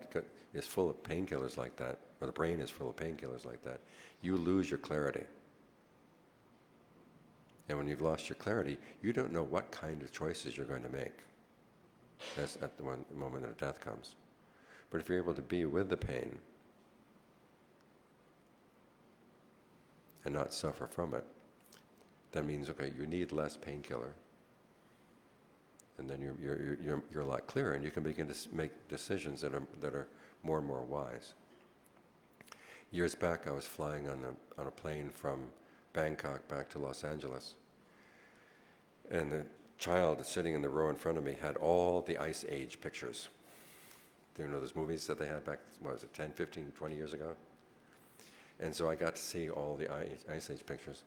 is full of painkillers like that, or the brain is full of painkillers like that, you lose your clarity. And when you've lost your clarity, you don't know what kind of choices you're going to make. That's at the moment that death comes. But if you're able to be with the pain and not suffer from it, that means, okay, you need less painkiller, and then you're a lot clearer, and you can begin to make decisions that are more and more wise. Years back, I was flying on a plane from Bangkok back to Los Angeles, and the child sitting in the row in front of me had all the Ice Age pictures. Do you know those movies that they had back, 10, 15, 20 years ago? And so I got to see all the Ice Age pictures.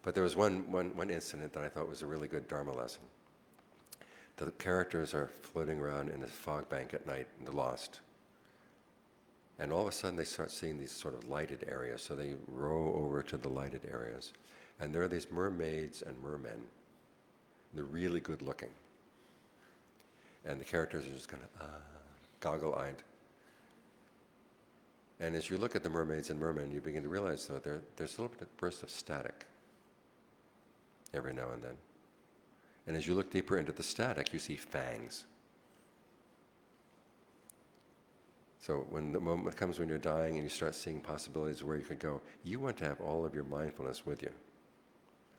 But there was one incident that I thought was a really good Dharma lesson. The characters are floating around in a fog bank at night, and they're lost. And all of a sudden they start seeing these sort of lighted areas, so they row over to the lighted areas. And there are these mermaids and mermen. They're really good looking. And the characters are just kind of goggle-eyed. And as you look at the mermaids and mermen, you begin to realize, though, there's a little bit of burst of static every now and then. And as you look deeper into the static, you see fangs. So when the moment comes when you're dying and you start seeing possibilities where you could go, you want to have all of your mindfulness with you.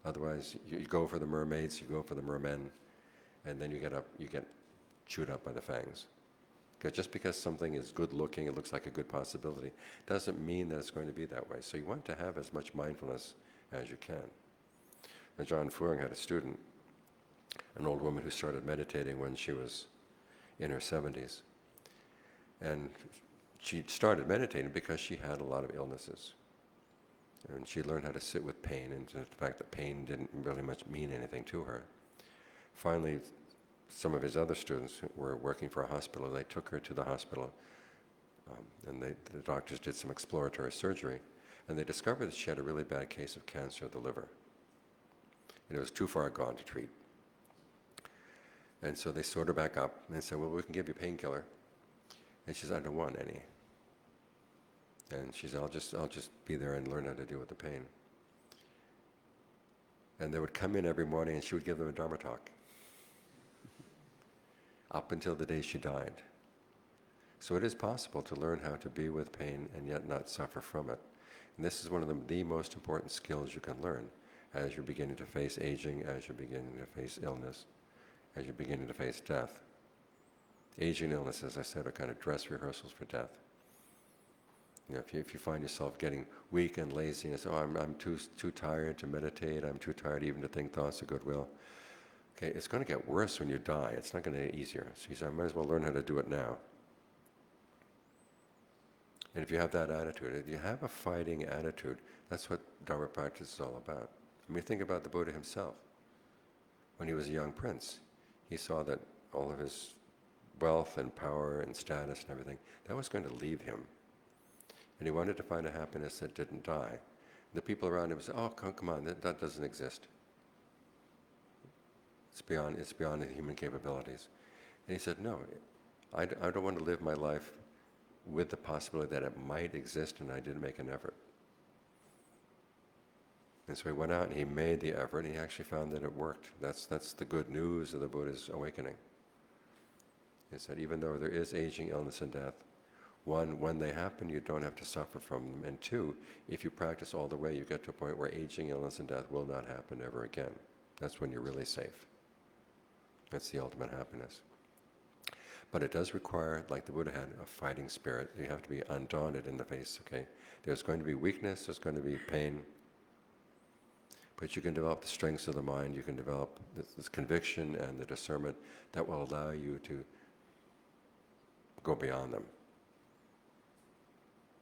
Otherwise, you go for the mermaids, you go for the mermen, and then you get chewed up by the fangs. Because just because something is good looking, it looks like a good possibility, doesn't mean that it's going to be that way. So you want to have as much mindfulness as you can. Ajaan Geoff had a student, an old woman who started meditating when she was in her 70s. And she started meditating because she had a lot of illnesses. And she learned how to sit with pain, and the fact that pain didn't really much mean anything to her. Finally, some of his other students who were working for a hospital, they took her to the hospital, and the doctors did some exploratory surgery, and they discovered that she had a really bad case of cancer of the liver. And it was too far gone to treat. And so they sort her back up, and they said, well, we can give you a painkiller. And she said, I don't want any. And she said, I'll just be there and learn how to deal with the pain. And they would come in every morning, and she would give them a Dharma talk, up until the day she died. So it is possible to learn how to be with pain and yet not suffer from it. And this is one of the most important skills you can learn as you're beginning to face aging, as you're beginning to face illness, as you're beginning to face death. Aging and illness, as I said, are kind of dress rehearsals for death. You know, if you find yourself getting weak and lazy and say, I'm too tired to meditate, I'm too tired even to think thoughts of goodwill, okay, it's going to get worse when you die. It's not going to get easier. So you say, I might as well learn how to do it now. And if you have that attitude, if you have a fighting attitude, that's what Dharma practice is all about. I mean, think about the Buddha himself. When he was a young prince, he saw that all of his wealth and power and status and everything, that was going to leave him. And he wanted to find a happiness that didn't die. The people around him said, oh, come on, that doesn't exist. It's beyond the human capabilities. And he said, no, I don't want to live my life with the possibility that it might exist and I didn't make an effort. And so he went out and he made the effort and he actually found that it worked. That's the good news of the Buddha's awakening. Is that even though there is aging, illness, and death, one, when they happen, you don't have to suffer from them. And two, if you practice all the way, you get to a point where aging, illness, and death will not happen ever again. That's when you're really safe. That's the ultimate happiness. But it does require, like the Buddha had, a fighting spirit. You have to be undaunted in the face, okay? There's going to be weakness, there's going to be pain, but you can develop the strengths of the mind, you can develop this conviction and the discernment that will allow you to go beyond them.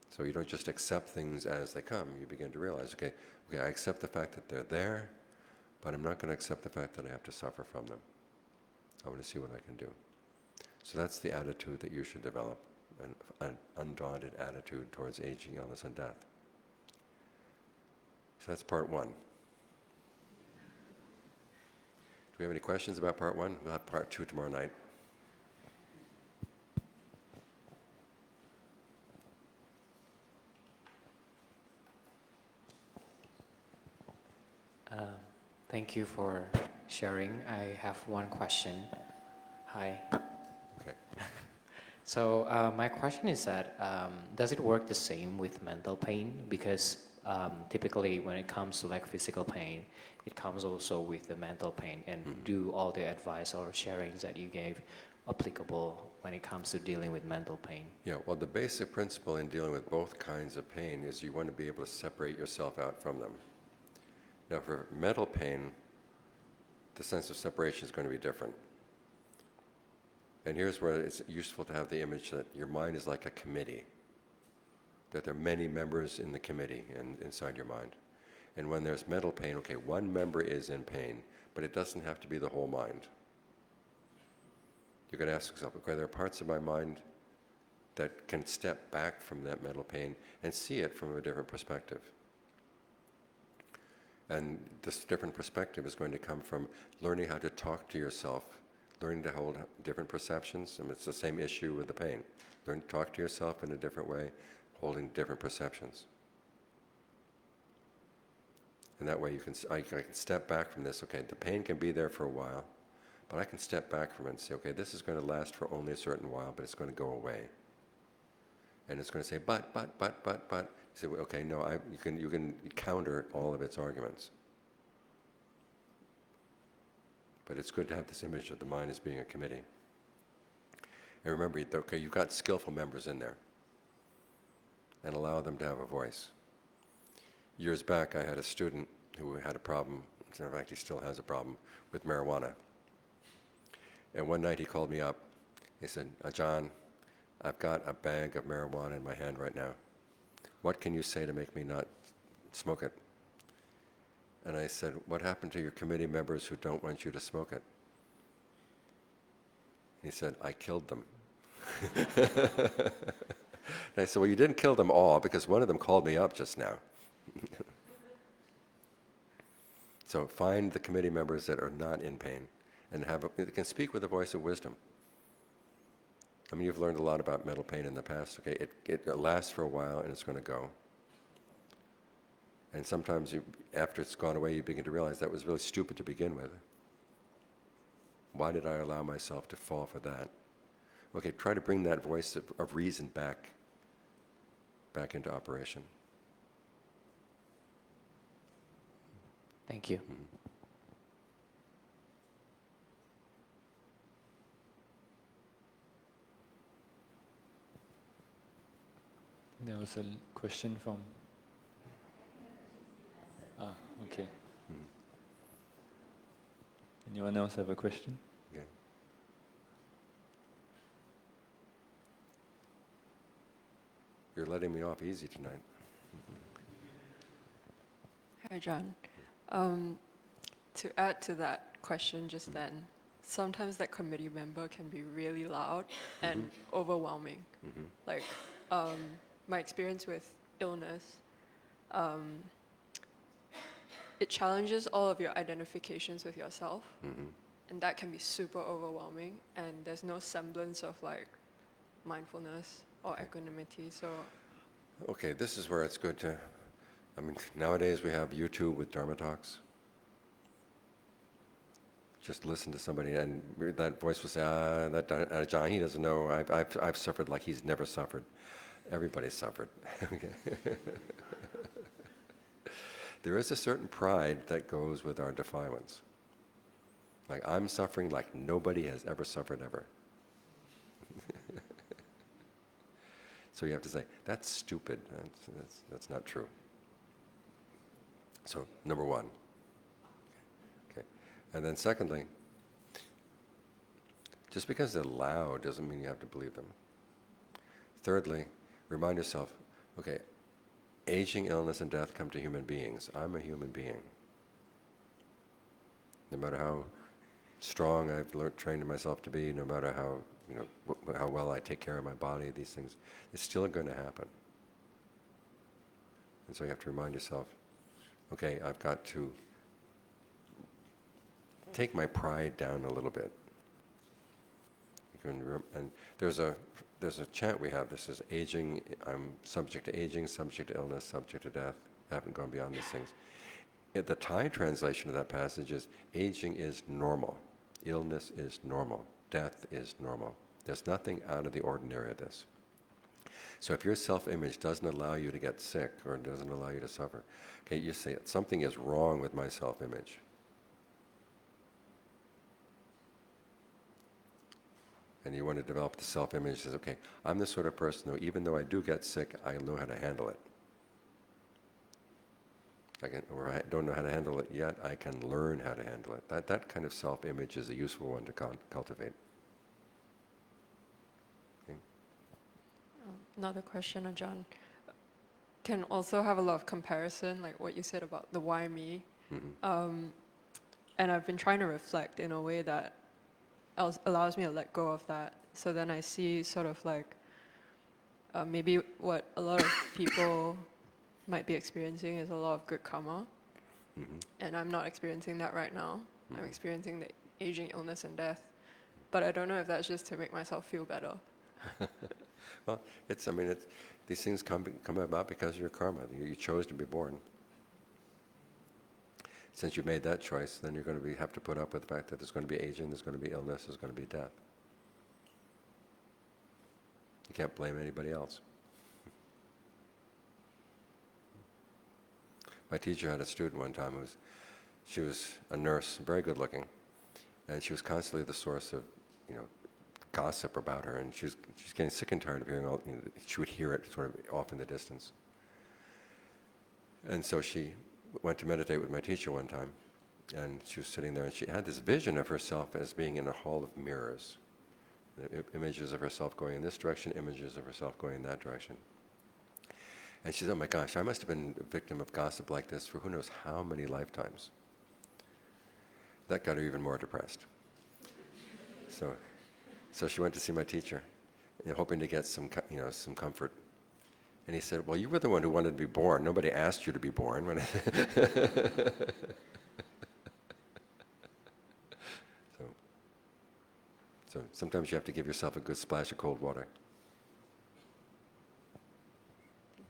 So you don't just accept things as they come. You begin to realize, okay, I accept the fact that they're there, but I'm not going to accept the fact that I have to suffer from them. I want to see what I can do. So that's the attitude that you should develop, an undaunted attitude towards aging, illness, and death. So that's part one. Do we have any questions about part one? We'll have part two tomorrow night.
Thank you for sharing. I have one question. Hi.
Okay.
So my question is that does it work the same with mental pain? Because typically when it comes to like physical pain, it comes also with the mental pain. And do all the advice or sharings that you gave applicable when it comes to dealing with mental pain?
Yeah, well, the basic principle in dealing with both kinds of pain is you want to be able to separate yourself out from them. Now, for mental pain, the sense of separation is going to be different. And here's where it's useful to have the image that your mind is like a committee, that there are many members in the committee and inside your mind. And when there's mental pain, okay, one member is in pain, but it doesn't have to be the whole mind. You're going to ask yourself, okay, there are parts of my mind that can step back from that mental pain and see it from a different perspective. And this different perspective is going to come from learning how to talk to yourself, learning to hold different perceptions. And it's the same issue with the pain. Learn to talk to yourself in a different way, holding different perceptions. And that way I can step back from this. Okay, the pain can be there for a while, but I can step back from it and say, okay, this is going to last for only a certain while, but it's going to go away. And it's going to say, but. You say, okay, no, you can counter all of its arguments. But it's good to have this image of the mind as being a committee. And remember, okay, you've got skillful members in there, and allow them to have a voice. Years back, I had a student who had a problem, in fact, he still has a problem, with marijuana. And one night he called me up. He said, Ajaan, I've got a bag of marijuana in my hand right now. What can you say to make me not smoke it? And I said, what happened to your committee members who don't want you to smoke it? He said, I killed them. And I said, well, you didn't kill them all because one of them called me up just now. So find the committee members that are not in pain and can speak with a voice of wisdom. I mean, you've learned a lot about mental pain in the past. Okay, it lasts for a while and it's going to go. And sometimes after it's gone away, you begin to realize that was really stupid to begin with. Why did I allow myself to fall for that? Okay, try to bring that voice of reason back into operation.
Thank you.
There was a question from... okay. Anyone else have a question?
Yeah. You're letting me off easy tonight.
Hi, John. To add to that question just then, sometimes that committee member can be really loud and overwhelming. Like my experience with illness, it challenges all of your identifications with yourself, and that can be super overwhelming. And there's no semblance of like mindfulness or equanimity. So
Okay, this is where it's good to, I mean, nowadays we have YouTube with Dharma talks. Just listen to somebody, and that voice will say, that Ajaan, he doesn't know. I've suffered like he's never suffered. Everybody's suffered. There is a certain pride that goes with our defilements. Like, I'm suffering like nobody has ever suffered ever. So you have to say, that's stupid. That's not true. So, number one. Okay. And then secondly, just because they're loud doesn't mean you have to believe them. Thirdly, remind yourself, okay, aging, illness, and death come to human beings. I'm a human being. No matter how strong I've trained myself to be, no matter how, how well I take care of my body, these things, it's still going to happen. And so you have to remind yourself, okay, I've got to take my pride down a little bit. And there's a chant we have. This is aging. I'm subject to aging, subject to illness, subject to death. I haven't gone beyond these things. The Thai translation of that passage is, aging is normal, illness is normal, death is normal. There's nothing out of the ordinary of this. So if your self-image doesn't allow you to get sick or doesn't allow you to suffer, okay, you say something is wrong with my self-image. And you want to develop the self-image that says, okay, I'm the sort of person who, even though I do get sick, I know how to handle it. Or I don't know how to handle it yet, I can learn how to handle it. That kind of self-image is a useful one to cultivate. Okay.
another question, Ajaan. Can also have a lot of comparison, like what you said about the why me. And I've been trying to reflect in a way that allows me to let go of that. So then I see sort of like maybe what a lot of people might be experiencing is a lot of good karma. And I'm not experiencing that right now. I'm experiencing the aging, illness, and death. But I don't know if that's just to make myself feel better.
Well, these things come about because of your karma. You chose to be born. Since you made that choice, then you're going to have to put up with the fact that there's going to be aging, there's going to be illness, there's going to be death. You can't blame anybody else. My teacher had a student one time she was a nurse, very good looking, and she was constantly the source of, gossip about her, and she's getting sick and tired of hearing all, she would hear it sort of off in the distance. And so she went to meditate with my teacher one time, and she was sitting there, and she had this vision of herself as being in a hall of mirrors. Images of herself going in this direction, images of herself going in that direction. And she said, oh my gosh, I must have been a victim of gossip like this for who knows how many lifetimes. That got her even more depressed. So she went to see my teacher, hoping to get some comfort. And he said, well, you were the one who wanted to be born. Nobody asked you to be born. So sometimes you have to give yourself a good splash of cold water.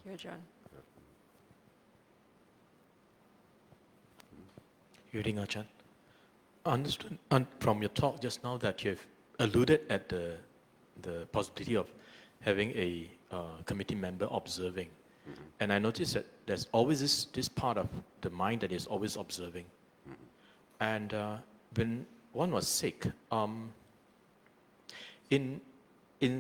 Thank you, Ajaan.
Evening, Ajaan. Understood from your talk just now that you've alluded at the possibility of having a committee member observing. And I noticed that there's always this part of the mind that is always observing. And when one was sick, in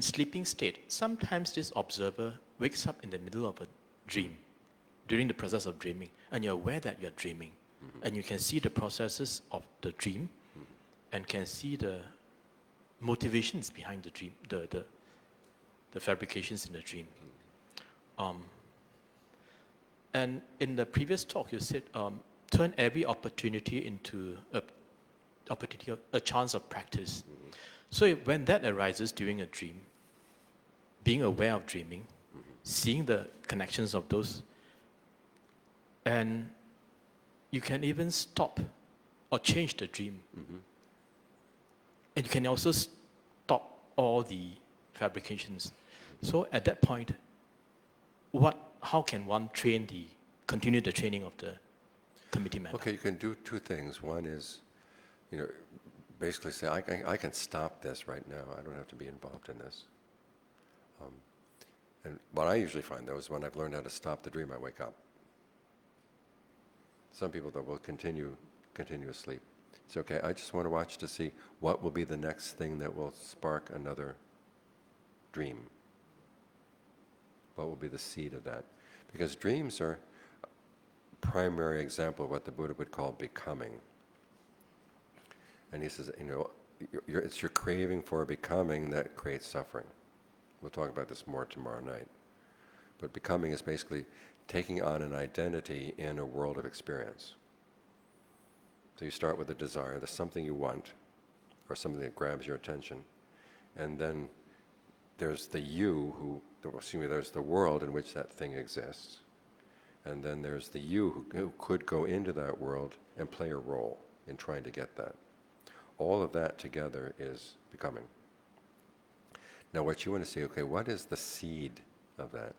sleeping state, sometimes this observer wakes up in the middle of a dream, during the process of dreaming, and you're aware that you're dreaming. And you can see the processes of the dream, and can see the motivations behind the dream, the fabrications in the dream. And in the previous talk, you said, turn every opportunity into a opportunity, a chance of practice. So when that arises during a dream, being aware of dreaming, seeing the connections of those, and you can even stop or change the dream. And you can also stop all the fabrications. So at that point, how can one continue the training of the committee member?
Okay, you can do two things. One is, basically say, I can stop this right now. I don't have to be involved in this. And what I usually find, though, is when I've learned how to stop the dream, I wake up. Some people, though, will continue asleep. It's okay, I just want to watch to see what will be the next thing that will spark another dream. What will be the seed of that? Because dreams are a primary example of what the Buddha would call becoming. And he says, it's your craving for becoming that creates suffering. We'll talk about this more tomorrow night. But becoming is basically taking on an identity in a world of experience. So you start with a desire, there's something you want, or something that grabs your attention, and then there's the you there's the world in which that thing exists, and then there's the you who could go into that world and play a role in trying to get that. All of that together is becoming. Now what you want to see, okay, what is the seed of that?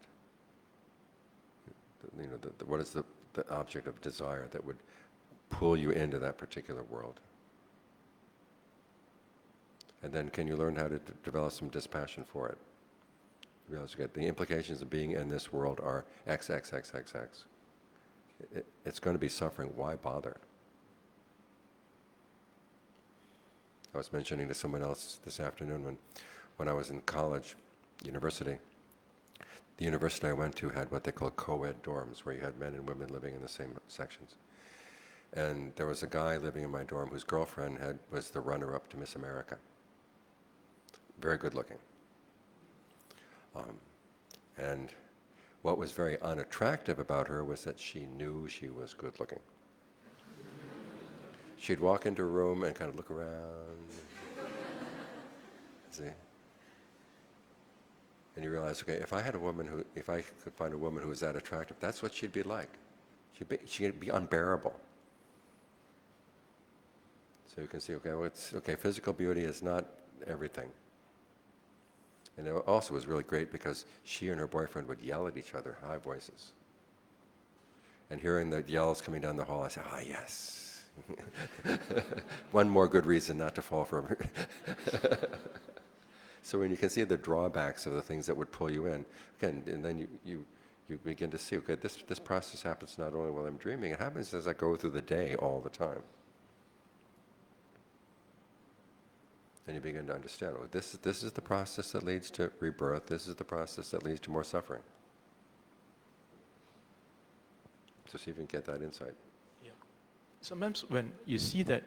What is the object of desire that would pull you into that particular world? And then can you learn how to develop some dispassion for it? You realize the implications of being in this world are X, X, X, X, X. It's going to be suffering. Why bother? I was mentioning to someone else this afternoon when I was in college, university, the university I went to had what they call co-ed dorms, where you had men and women living in the same sections. And there was a guy living in my dorm whose girlfriend was the runner-up to Miss America. Very good looking. And what was very unattractive about her was that she knew she was good looking. She'd walk into a room and kind of look around. See? And you realize, okay, if I could find a woman who was that attractive, that's what she'd be like. She'd be unbearable. So you can see, okay, physical beauty is not everything. And it also was really great because she and her boyfriend would yell at each other, high voices. And hearing the yells coming down the hall, I said, yes. One more good reason not to fall for her. So when you can see the drawbacks of the things that would pull you in, again, and then you begin to see, okay, this process happens not only while I'm dreaming, it happens as I go through the day all the time. And you begin to understand, this is the process that leads to rebirth, this is the process that leads to more suffering. So see if you can get that insight.
Yeah. Sometimes when you see that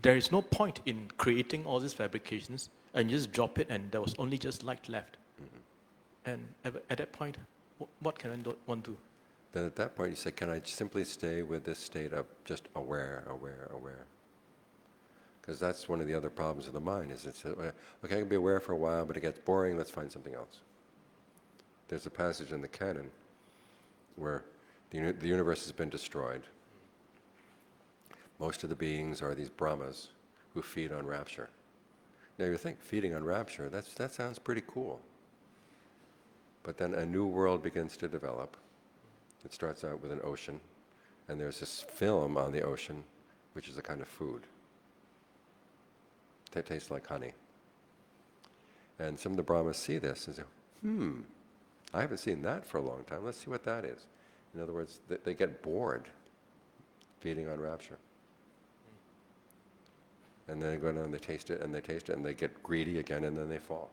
there is no point in creating all these fabrications, and you just drop it and there was only just light left. And at that point, what can one do?
Then at that point you say, can I simply stay with this state of just aware, aware, aware? Because that's one of the other problems of the mind, is it's, okay, I can be aware for a while, but it gets boring, let's find something else. There's a passage in the canon where the universe has been destroyed. Most of the beings are these Brahmas who feed on rapture. Now you think, feeding on rapture, that sounds pretty cool. But then a new world begins to develop. It starts out with an ocean, and there's this film on the ocean, which is a kind of food. That tastes like honey. And some of the Brahmas see this and say, I haven't seen that for a long time. Let's see what that is. In other words, they get bored feeding on rapture. And then they go down and they taste it, and they get greedy again, and then they fall.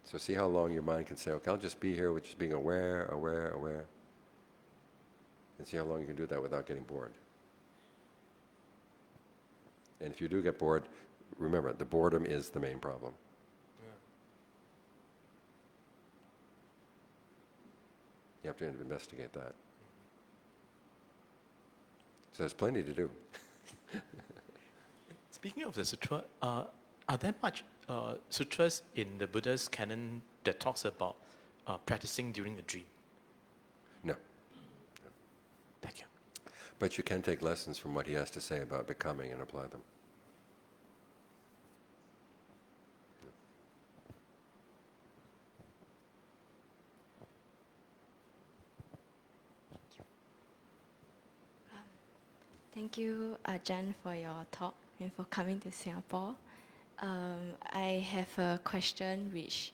So see how long your mind can say, okay, I'll just be here with just being aware, aware, aware. And see how long you can do that without getting bored. And if you do get bored, remember, the boredom is the main problem. You have to investigate that. So there's plenty to do.
Speaking of the sutra, are there much sutras in the Buddha's canon that talks about practicing during a dream?
No.
Thank you.
But you can take lessons from what he has to say about becoming and apply them.
Thank you, Ajaan, for your talk and for coming to Singapore. I have a question which,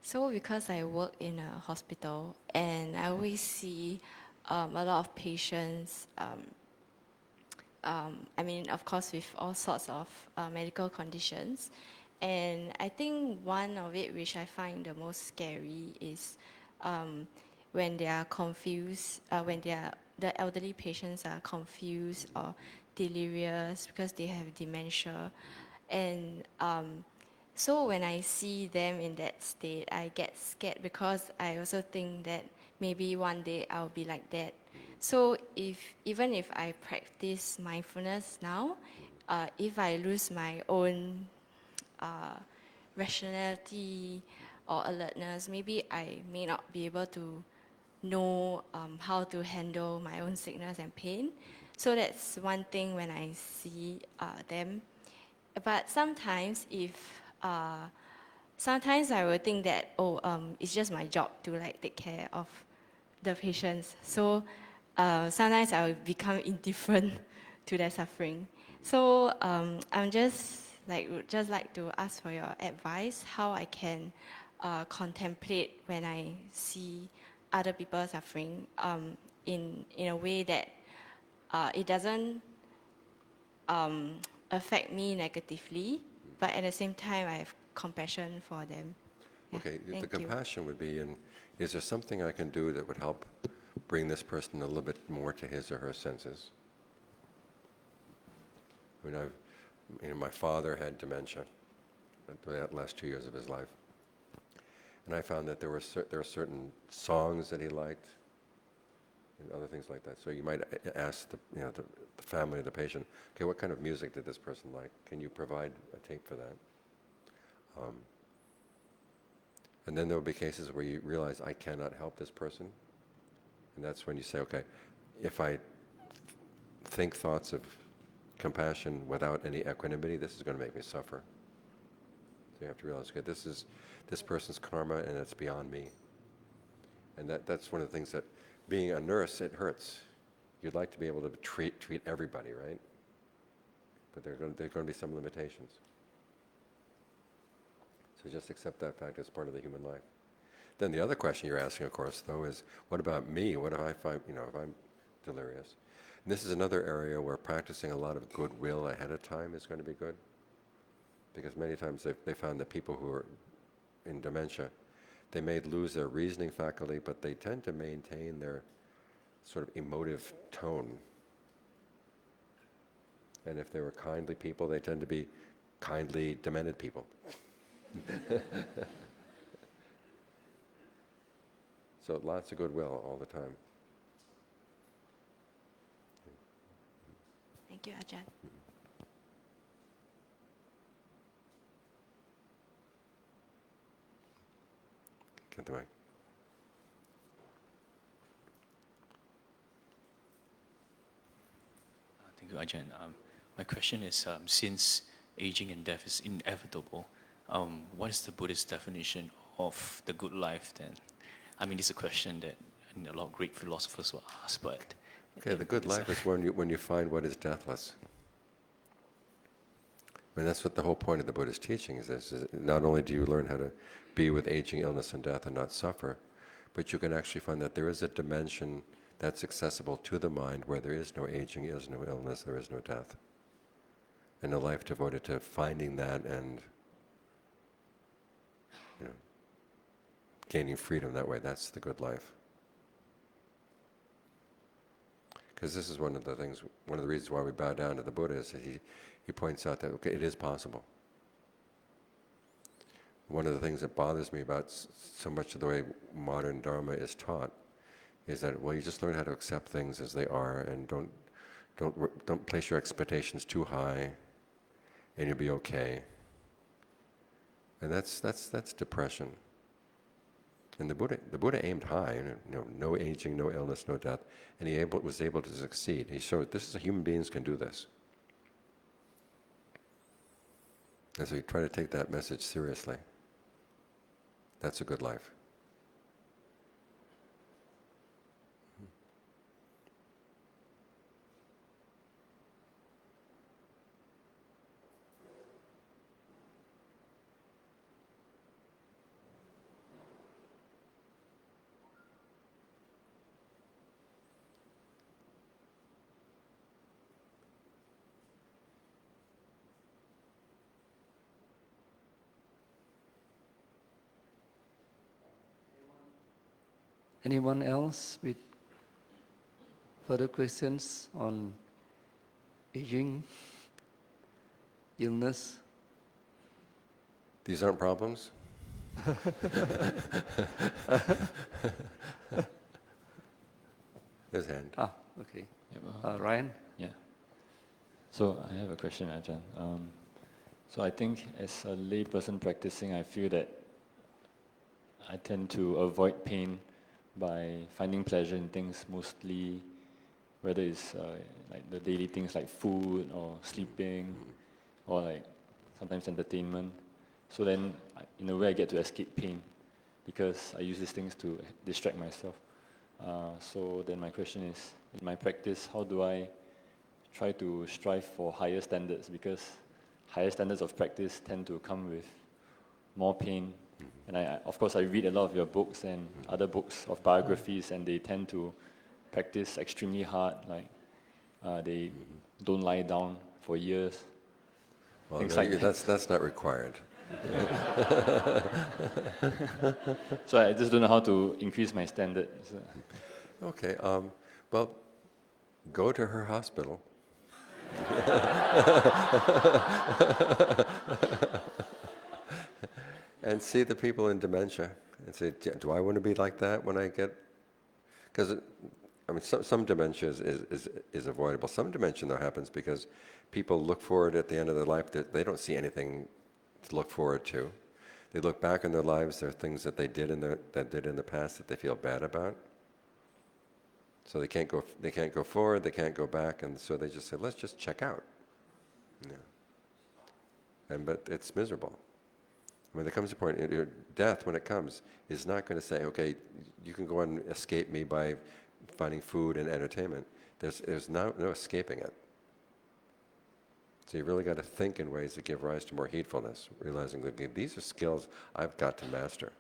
so because I work in a hospital and I always see a lot of patients, I mean, of course, with all sorts of medical conditions. And I think one of it which I find the most scary is when they are confused, when the elderly patients are confused or delirious because they have dementia. And so when I see them in that state, I get scared because I also think that maybe one day I'll be like that. So even if I practice mindfulness now, if I lose my own rationality or alertness, maybe I may not be able to know how to handle my own sickness and pain. So that's one thing when I see them. But sometimes sometimes I will think that, it's just my job to like take care of the patients. So sometimes I will become indifferent to their suffering. So I'm would just like to ask for your advice how I can contemplate when I see other people suffering in a way that it doesn't affect me negatively, but at the same time I have compassion for them. Yeah,
Okay, the
thank you.
compassion would be is there something I can do that would help bring this person a little bit more to his or her senses? I mean, my father had dementia the last 2 years of his life. And I found that there were certain songs that he liked and other things like that. So you might ask the family of the patient, okay, what kind of music did this person like? Can you provide a tape for that? And then there will be cases where you realize I cannot help this person. And that's when you say, okay, if I think thoughts of compassion without any equanimity, this is going to make me suffer. So you have to realize, okay, this is this person's karma and it's beyond me. And that's one of the things that, being a nurse, it hurts. You'd like to be able to treat everybody, right? But there are going to be some limitations. So just accept that fact as part of the human life. Then the other question you're asking, of course, though, is what about me? What if if I'm delirious? And this is another area where practicing a lot of goodwill ahead of time is going to be good. Because many times they found that people who are in dementia, they may lose their reasoning faculty, but they tend to maintain their sort of emotive tone. And if they were kindly people, they tend to be kindly demented people. So lots of goodwill all the time.
Thank you, Ajahn.
Get the mic.
Thank you, Ajahn. My question is, since aging and death is inevitable, what is the Buddhist definition of the good life then? I mean, it's a question that a lot of great philosophers will ask, but...
Okay, the good life is when you find what is deathless. I mean, that's what the whole point of the Buddhist teaching is this. Is not only do you learn how to be with aging, illness, and death and not suffer, but you can actually find that there is a dimension that's accessible to the mind where there is no aging, there is no illness, there is no death. And a life devoted to finding that and gaining freedom that way, that's the good life. Because this is one of the reasons why we bow down to the Buddha is that he points out that, okay, it is possible. One of the things that bothers me about so much of the way modern Dharma is taught is that, well, you just learn how to accept things as they are, and don't place your expectations too high, and you'll be okay. And that's depression. And the Buddha aimed high, no aging, no illness, no death, and he was able to succeed. He showed human beings can do this. And so you try to take that message seriously. That's a good life.
Anyone else with further questions on aging, illness?
These aren't problems? His hand.
Okay.
Yep,
Ryan?
Yeah. So I have a question, Ajahn. So I think as a lay person practicing, I feel that I tend to avoid pain by finding pleasure in things, mostly whether it's like the daily things like food or sleeping or like sometimes entertainment. So then, in a way, I get to escape pain because I use these things to distract myself. So then my question is, in my practice, how do I try to strive for higher standards? Because higher standards of practice tend to come with more pain. And of course, I read a lot of your books and other books of biographies, and they tend to practice extremely hard. Like they don't lie down for years.
Well,
Things
no,
like
that's not required.
So I just don't know how to increase my standard.
Okay, well, go to her hospital. And see the people in dementia and say, do I want to be like that when I get... Because, I mean, some dementia is avoidable. Some dementia, though, happens because people look forward at the end of their life, they don't see anything to look forward to. They look back in their lives, there are things that they did in the past that they feel bad about. So they can't go forward, they can't go back, and so they just say, let's just check out. Yeah. But it's miserable. I mean, there comes a point, death, when it comes, is not going to say, okay, you can go and escape me by finding food and entertainment. There's no escaping it. So you really got to think in ways that give rise to more heedfulness, realizing that these are skills I've got to master.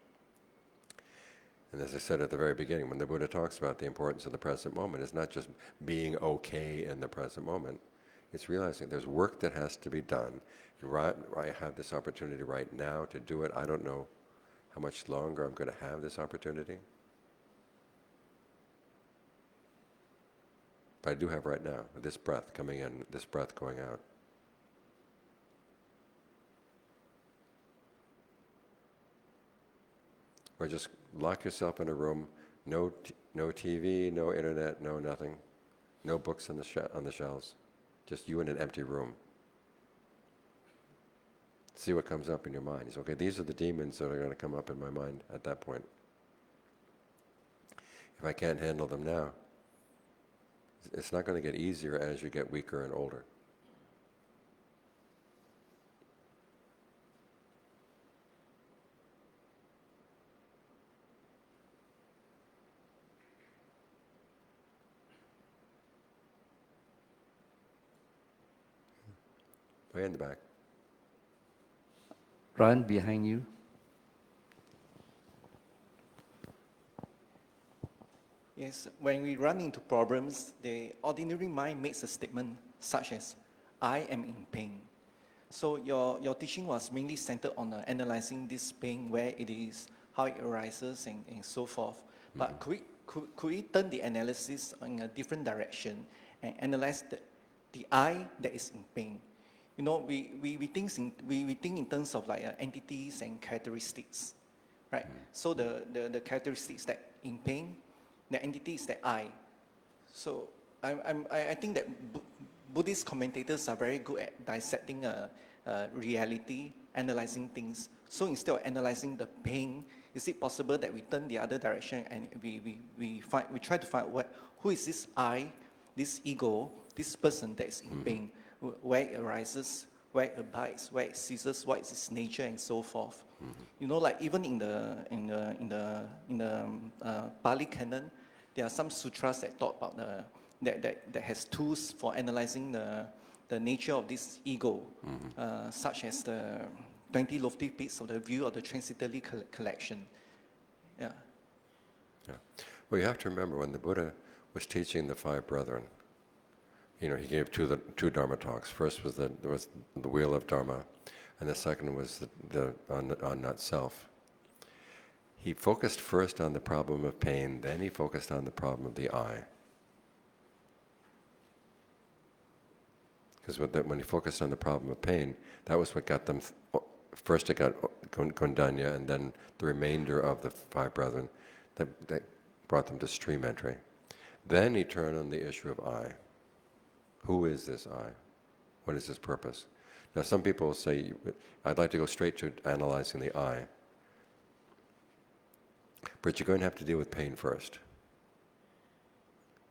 And as I said at the very beginning, when the Buddha talks about the importance of the present moment, it's not just being okay in the present moment. It's realizing there's work that has to be done. I have this opportunity right now to do it. I don't know how much longer I'm going to have this opportunity. But I do have right now, this breath coming in, this breath going out. Or just lock yourself in a room, no TV, no internet, no nothing, no books on the shelves, just you in an empty room. See what comes up in your mind. You say, okay, these are the demons that are going to come up in my mind at that point. If I can't handle them now, it's not going to get easier as you get weaker and older. Way in the back.
Ryan, behind you.
Yes, when we run into problems, the ordinary mind makes a statement such as, I am in pain. So your teaching was mainly centered on analyzing this pain, where it is, how it arises, and so forth. But could we turn the analysis in a different direction and analyze the I that is in pain? You know, we think in terms of like entities and characteristics, right? So the characteristics that in pain, the entity is the I. So I think that Buddhist commentators are very good at dissecting reality, analyzing things. So instead of analyzing the pain, is it possible that we turn the other direction and we try to find who is this I, this ego, this person that is in pain, where it arises, where it abides, where it ceases, what is its nature, and so forth. You know, like even in the Pali canon, there are some sutras that talk about that has tools for analyzing the nature of this ego, such as the 20 lofty peaks of the view of the transitory collection. Yeah.
Yeah. Well, you have to remember when the Buddha was teaching the five brethren, he gave two Dharma talks. First was the wheel of Dharma, and the second was on not self. He focused first on the problem of pain, then he focused on the problem of the I. Because when he focused on the problem of pain, that was what got them, first it got Kondanya, and then the remainder of the five brethren, that brought them to stream entry. Then he turned on the issue of I. Who is this I? What is his purpose? Now some people say, I'd like to go straight to analyzing the I. But you're going to have to deal with pain first.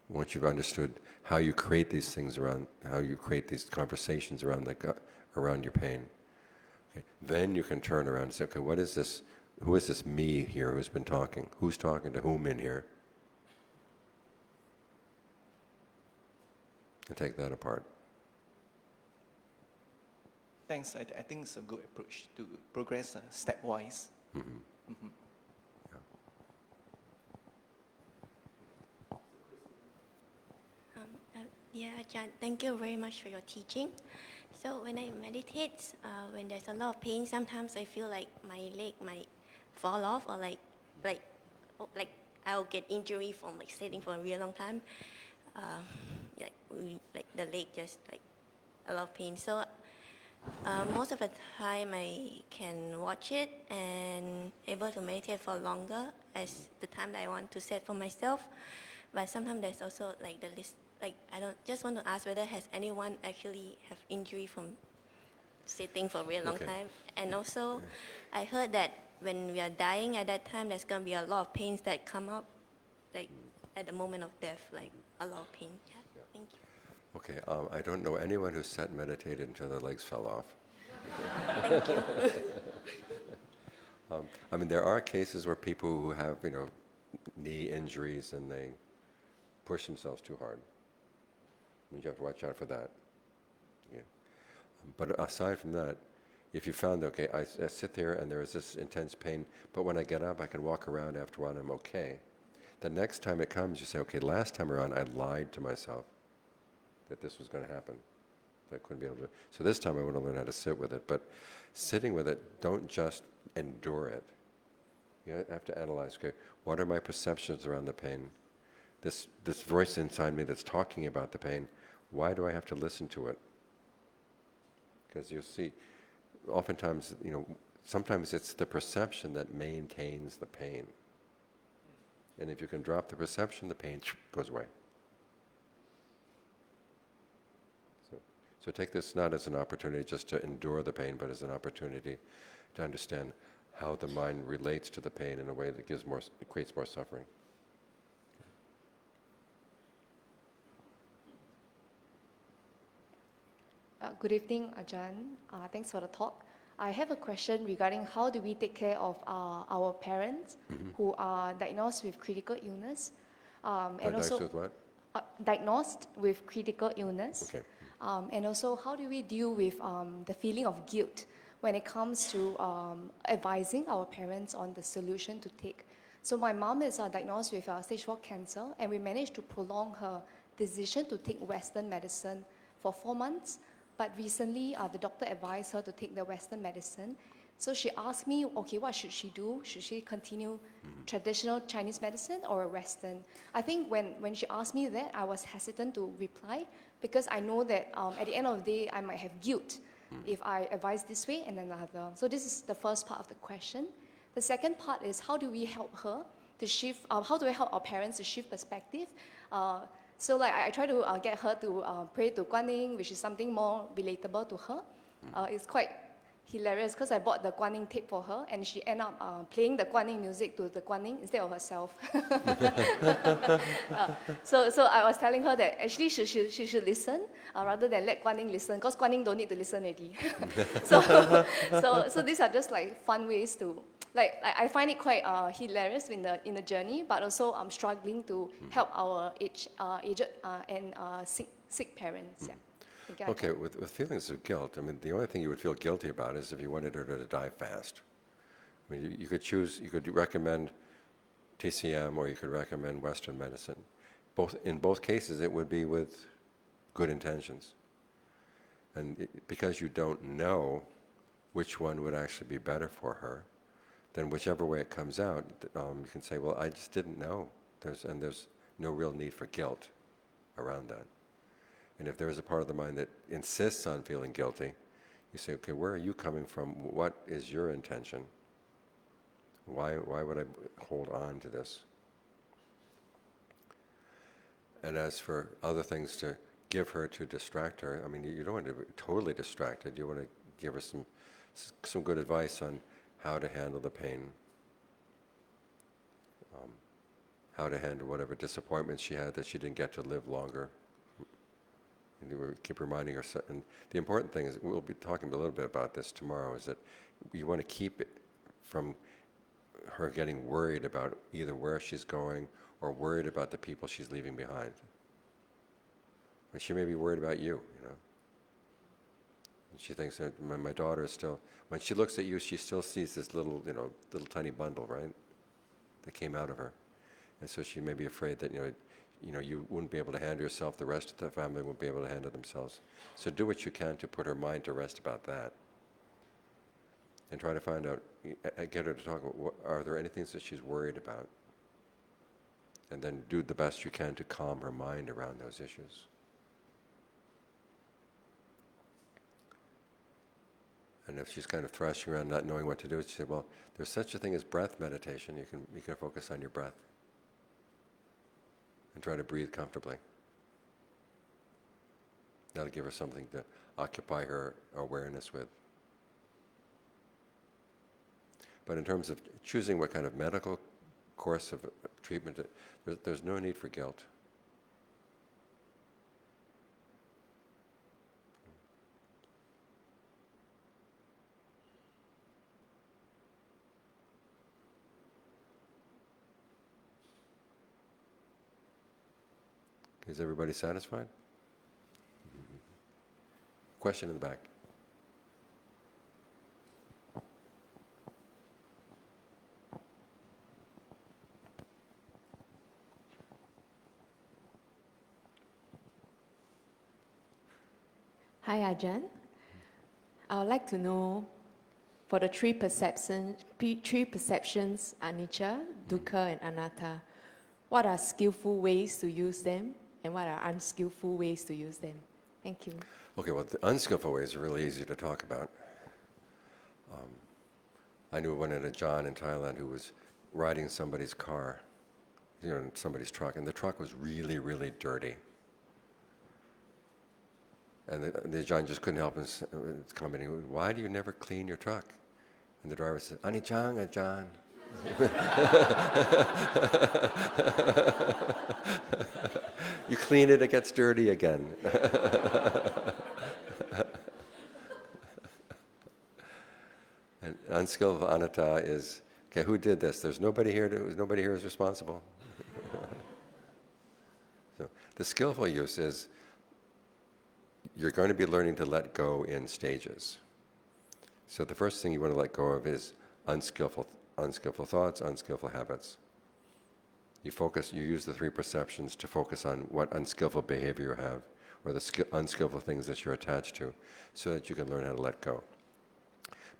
Once you've understood how you create these things around, how you create these conversations around your pain, okay, then you can turn around and say, okay, what is this? Who is this me here who's been talking? Who's talking to whom in here? And take that apart.
Thanks. I think it's a good approach to progress stepwise.
Yeah, Ajahn, thank you very much for your teaching. So when I meditate, when there's a lot of pain, sometimes I feel like my leg might fall off, or like I'll get injury from sitting for a really long time. Like the leg just a lot of pain. So most of the time I can watch it and able to meditate for longer as the time that I want to set for myself. But sometimes there's also the list. I don't just want to ask whether has anyone actually have injury from sitting for a really long time. And also, I heard that when we are dying at that time, there's going to be a lot of pains that come up, at the moment of death, a lot of pain. Yeah, thank you.
Okay, I don't know anyone who sat and meditated until their legs fell off.
Thank you.
I mean, there are cases where people who have, knee injuries and they push themselves too hard. You have to watch out for that. Yeah. But aside from that, if you found, okay, I sit there and there is this intense pain, but when I get up, I can walk around after a while and I'm okay. The next time it comes, you say, okay, last time around, I lied to myself that this was going to happen. I couldn't be able to. So this time I want to learn how to sit with it. But sitting with it, don't just endure it. You have to analyze, okay, what are my perceptions around the pain? This voice inside me that's talking about the pain, why do I have to listen to it? Because you'll see, oftentimes, sometimes it's the perception that maintains the pain. And if you can drop the perception, the pain goes away. So take this not as an opportunity just to endure the pain, but as an opportunity to understand how the mind relates to the pain in a way that creates more suffering.
Good evening, Ajahn. Thanks for the talk. I have a question regarding how do we take care of our parents who are diagnosed with critical illness. And also,
with what?
Diagnosed with critical illness.
Okay.
And also, how do we deal with the feeling of guilt when it comes to advising our parents on the solution to take? So my mom is diagnosed with stage 4 cancer, and we managed to prolong her decision to take Western medicine for 4 months. But recently, the doctor advised her to take the Western medicine. So she asked me, okay, what should she do? Should she continue traditional Chinese medicine or Western? I think when she asked me that, I was hesitant to reply because I know that at the end of the day, I might have guilt if I advise this way and then another. So this is the first part of the question. The second part is how do we help her to shift, how do I help our parents to shift perspective? So like I try to get her to pray to Guan Yin, which is something more relatable to her. It's quite hilarious because I bought the Guan Yin tape for her and she ended up playing the Guan Yin music to the Guan Yin instead of herself. So I was telling her that actually she should listen rather than let Guan Yin listen because Guan Yin don't need to listen already. so these are just like fun ways to, like I find it quite hilarious in the journey, but also I'm struggling to help our aged and sick parents. Yeah.
Okay, with feelings of guilt, I mean, the only thing you would feel guilty about is if you wanted her to die fast. I mean, you could choose, you could recommend TCM or you could recommend Western medicine. In both cases, it would be with good intentions. And because you don't know which one would actually be better for her, then whichever way it comes out, you can say, well, I just didn't know. There's no real need for guilt around that. And if there is a part of the mind that insists on feeling guilty, you say, okay, where are you coming from? What is your intention? Why would I hold on to this? And as for other things to give her to distract her, I mean, you don't want to be totally distracted. You want to give her some good advice on how to handle the pain, how to handle whatever disappointments she had that she didn't get to live longer. And we keep reminding her, and the important thing is, we'll be talking a little bit about this tomorrow, is that you want to keep it from her getting worried about either where she's going or worried about the people she's leaving behind. And she may be worried about you, you know. And she thinks that my daughter is still, when she looks at you, she still sees this little tiny bundle, right, that came out of her. And so she may be afraid that, you wouldn't be able to handle yourself, the rest of the family won't be able to handle themselves. So do what you can to put her mind to rest about that. And try to find out, get her to talk about, are there any things that she's worried about? And then do the best you can to calm her mind around those issues. And if she's kind of thrashing around not knowing what to do, she said, well, there's such a thing as breath meditation. You can focus on your breath. And try to breathe comfortably. That'll give her something to occupy her awareness with. But in terms of choosing what kind of medical course of treatment, there's no need for guilt. Is everybody satisfied? Question in the back.
Hi, Ajaan. I would like to know, for the three perceptions, anicca, dukkha, and anatta, what are skillful ways to use them, and what are unskillful ways to use them? Thank you.
Okay, well, the unskillful ways are really easy to talk about. I knew one Ajaan in Thailand who was riding somebody's car, in somebody's truck, and the truck was really, really dirty. And the Ajaan just couldn't help commenting, why do you never clean your truck? And the driver said, Anicca, Ajaan. You clean it, it gets dirty again. And unskillful anatta is, okay, who did this? There's nobody here is responsible. So the skillful use is, you're going to be learning to let go in stages. So the first thing you want to let go of is unskillful thoughts, unskillful habits. You use the three perceptions to focus on what unskillful behavior you have, or the unskillful things that you're attached to, so that you can learn how to let go.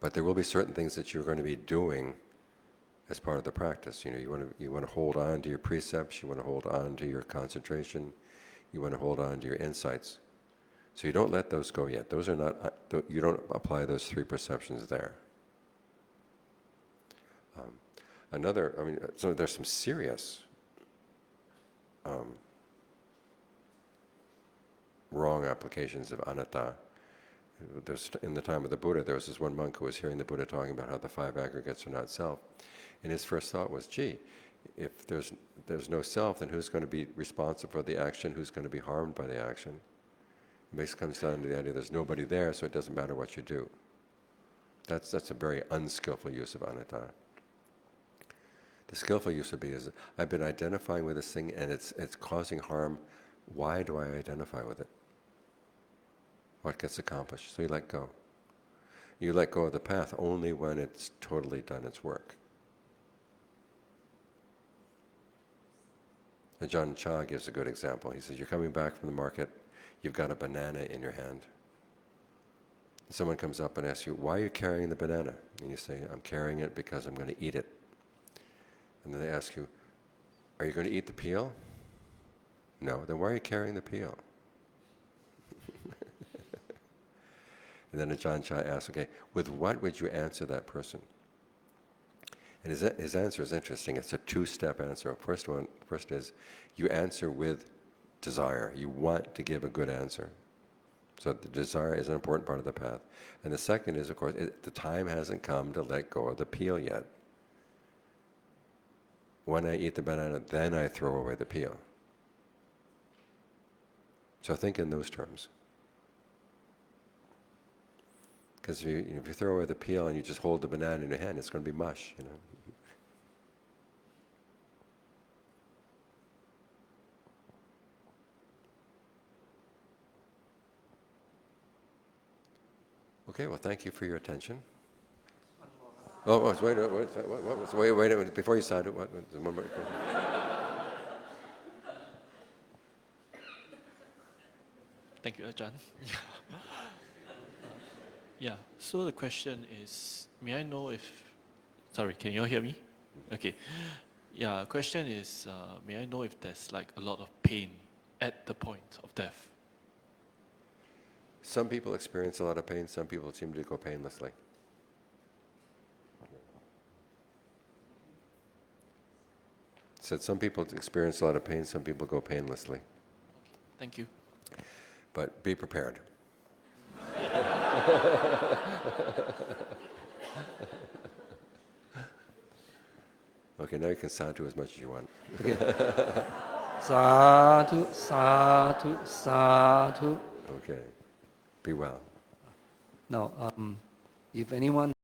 But there will be certain things that you're going to be doing as part of the practice. You want to hold on to your precepts, you want to hold on to your concentration, you want to hold on to your insights. So you don't let those go yet. Those are not, you don't apply those three perceptions there. Another, I mean, so there's some serious wrong applications of anatta. In the time of the Buddha, there was this one monk who was hearing the Buddha talking about how the five aggregates are not self. And his first thought was, gee, if there's no self, then who's going to be responsible for the action? Who's going to be harmed by the action? It basically comes down to the idea there's nobody there, so it doesn't matter what you do. That's a very unskillful use of anatta. The skillful use would be is, I've been identifying with this thing and it's causing harm. Why do I identify with it? What gets accomplished? So you let go. You let go of the path only when it's totally done its work. Ajaan Geoff gives a good example. He says, you're coming back from the market, you've got a banana in your hand. Someone comes up and asks you, why are you carrying the banana? And you say, I'm carrying it because I'm going to eat it. And then they ask you, are you going to eat the peel? No. Then why are you carrying the peel? And then Ajaan Geoff asks, okay, with what would you answer that person? And his answer is interesting. It's a two-step answer. First is, you answer with desire. You want to give a good answer. So the desire is an important part of the path. And the second is, of course, the time hasn't come to let go of the peel yet. When I eat the banana, then I throw away the peel. So think in those terms. Because if you throw away the peel and you just hold the banana in your hand, it's going to be mush, Okay, well, thank you for your attention. Wait a minute, before you start it, one more.
Thank you, Ajahn. Yeah, so the question is, may I know if, sorry, can you all hear me? Okay. Yeah, question is, may I know if there's like a lot of pain at the point of death?
Some people experience a lot of pain, some people seem to go painlessly. Said some people experience a lot of pain, some people go painlessly.
Thank you.
But be prepared. Okay, now you can sadhu as much as you want.
Sadhu, sadhu, sadhu.
Okay, be well.
Now, if anyone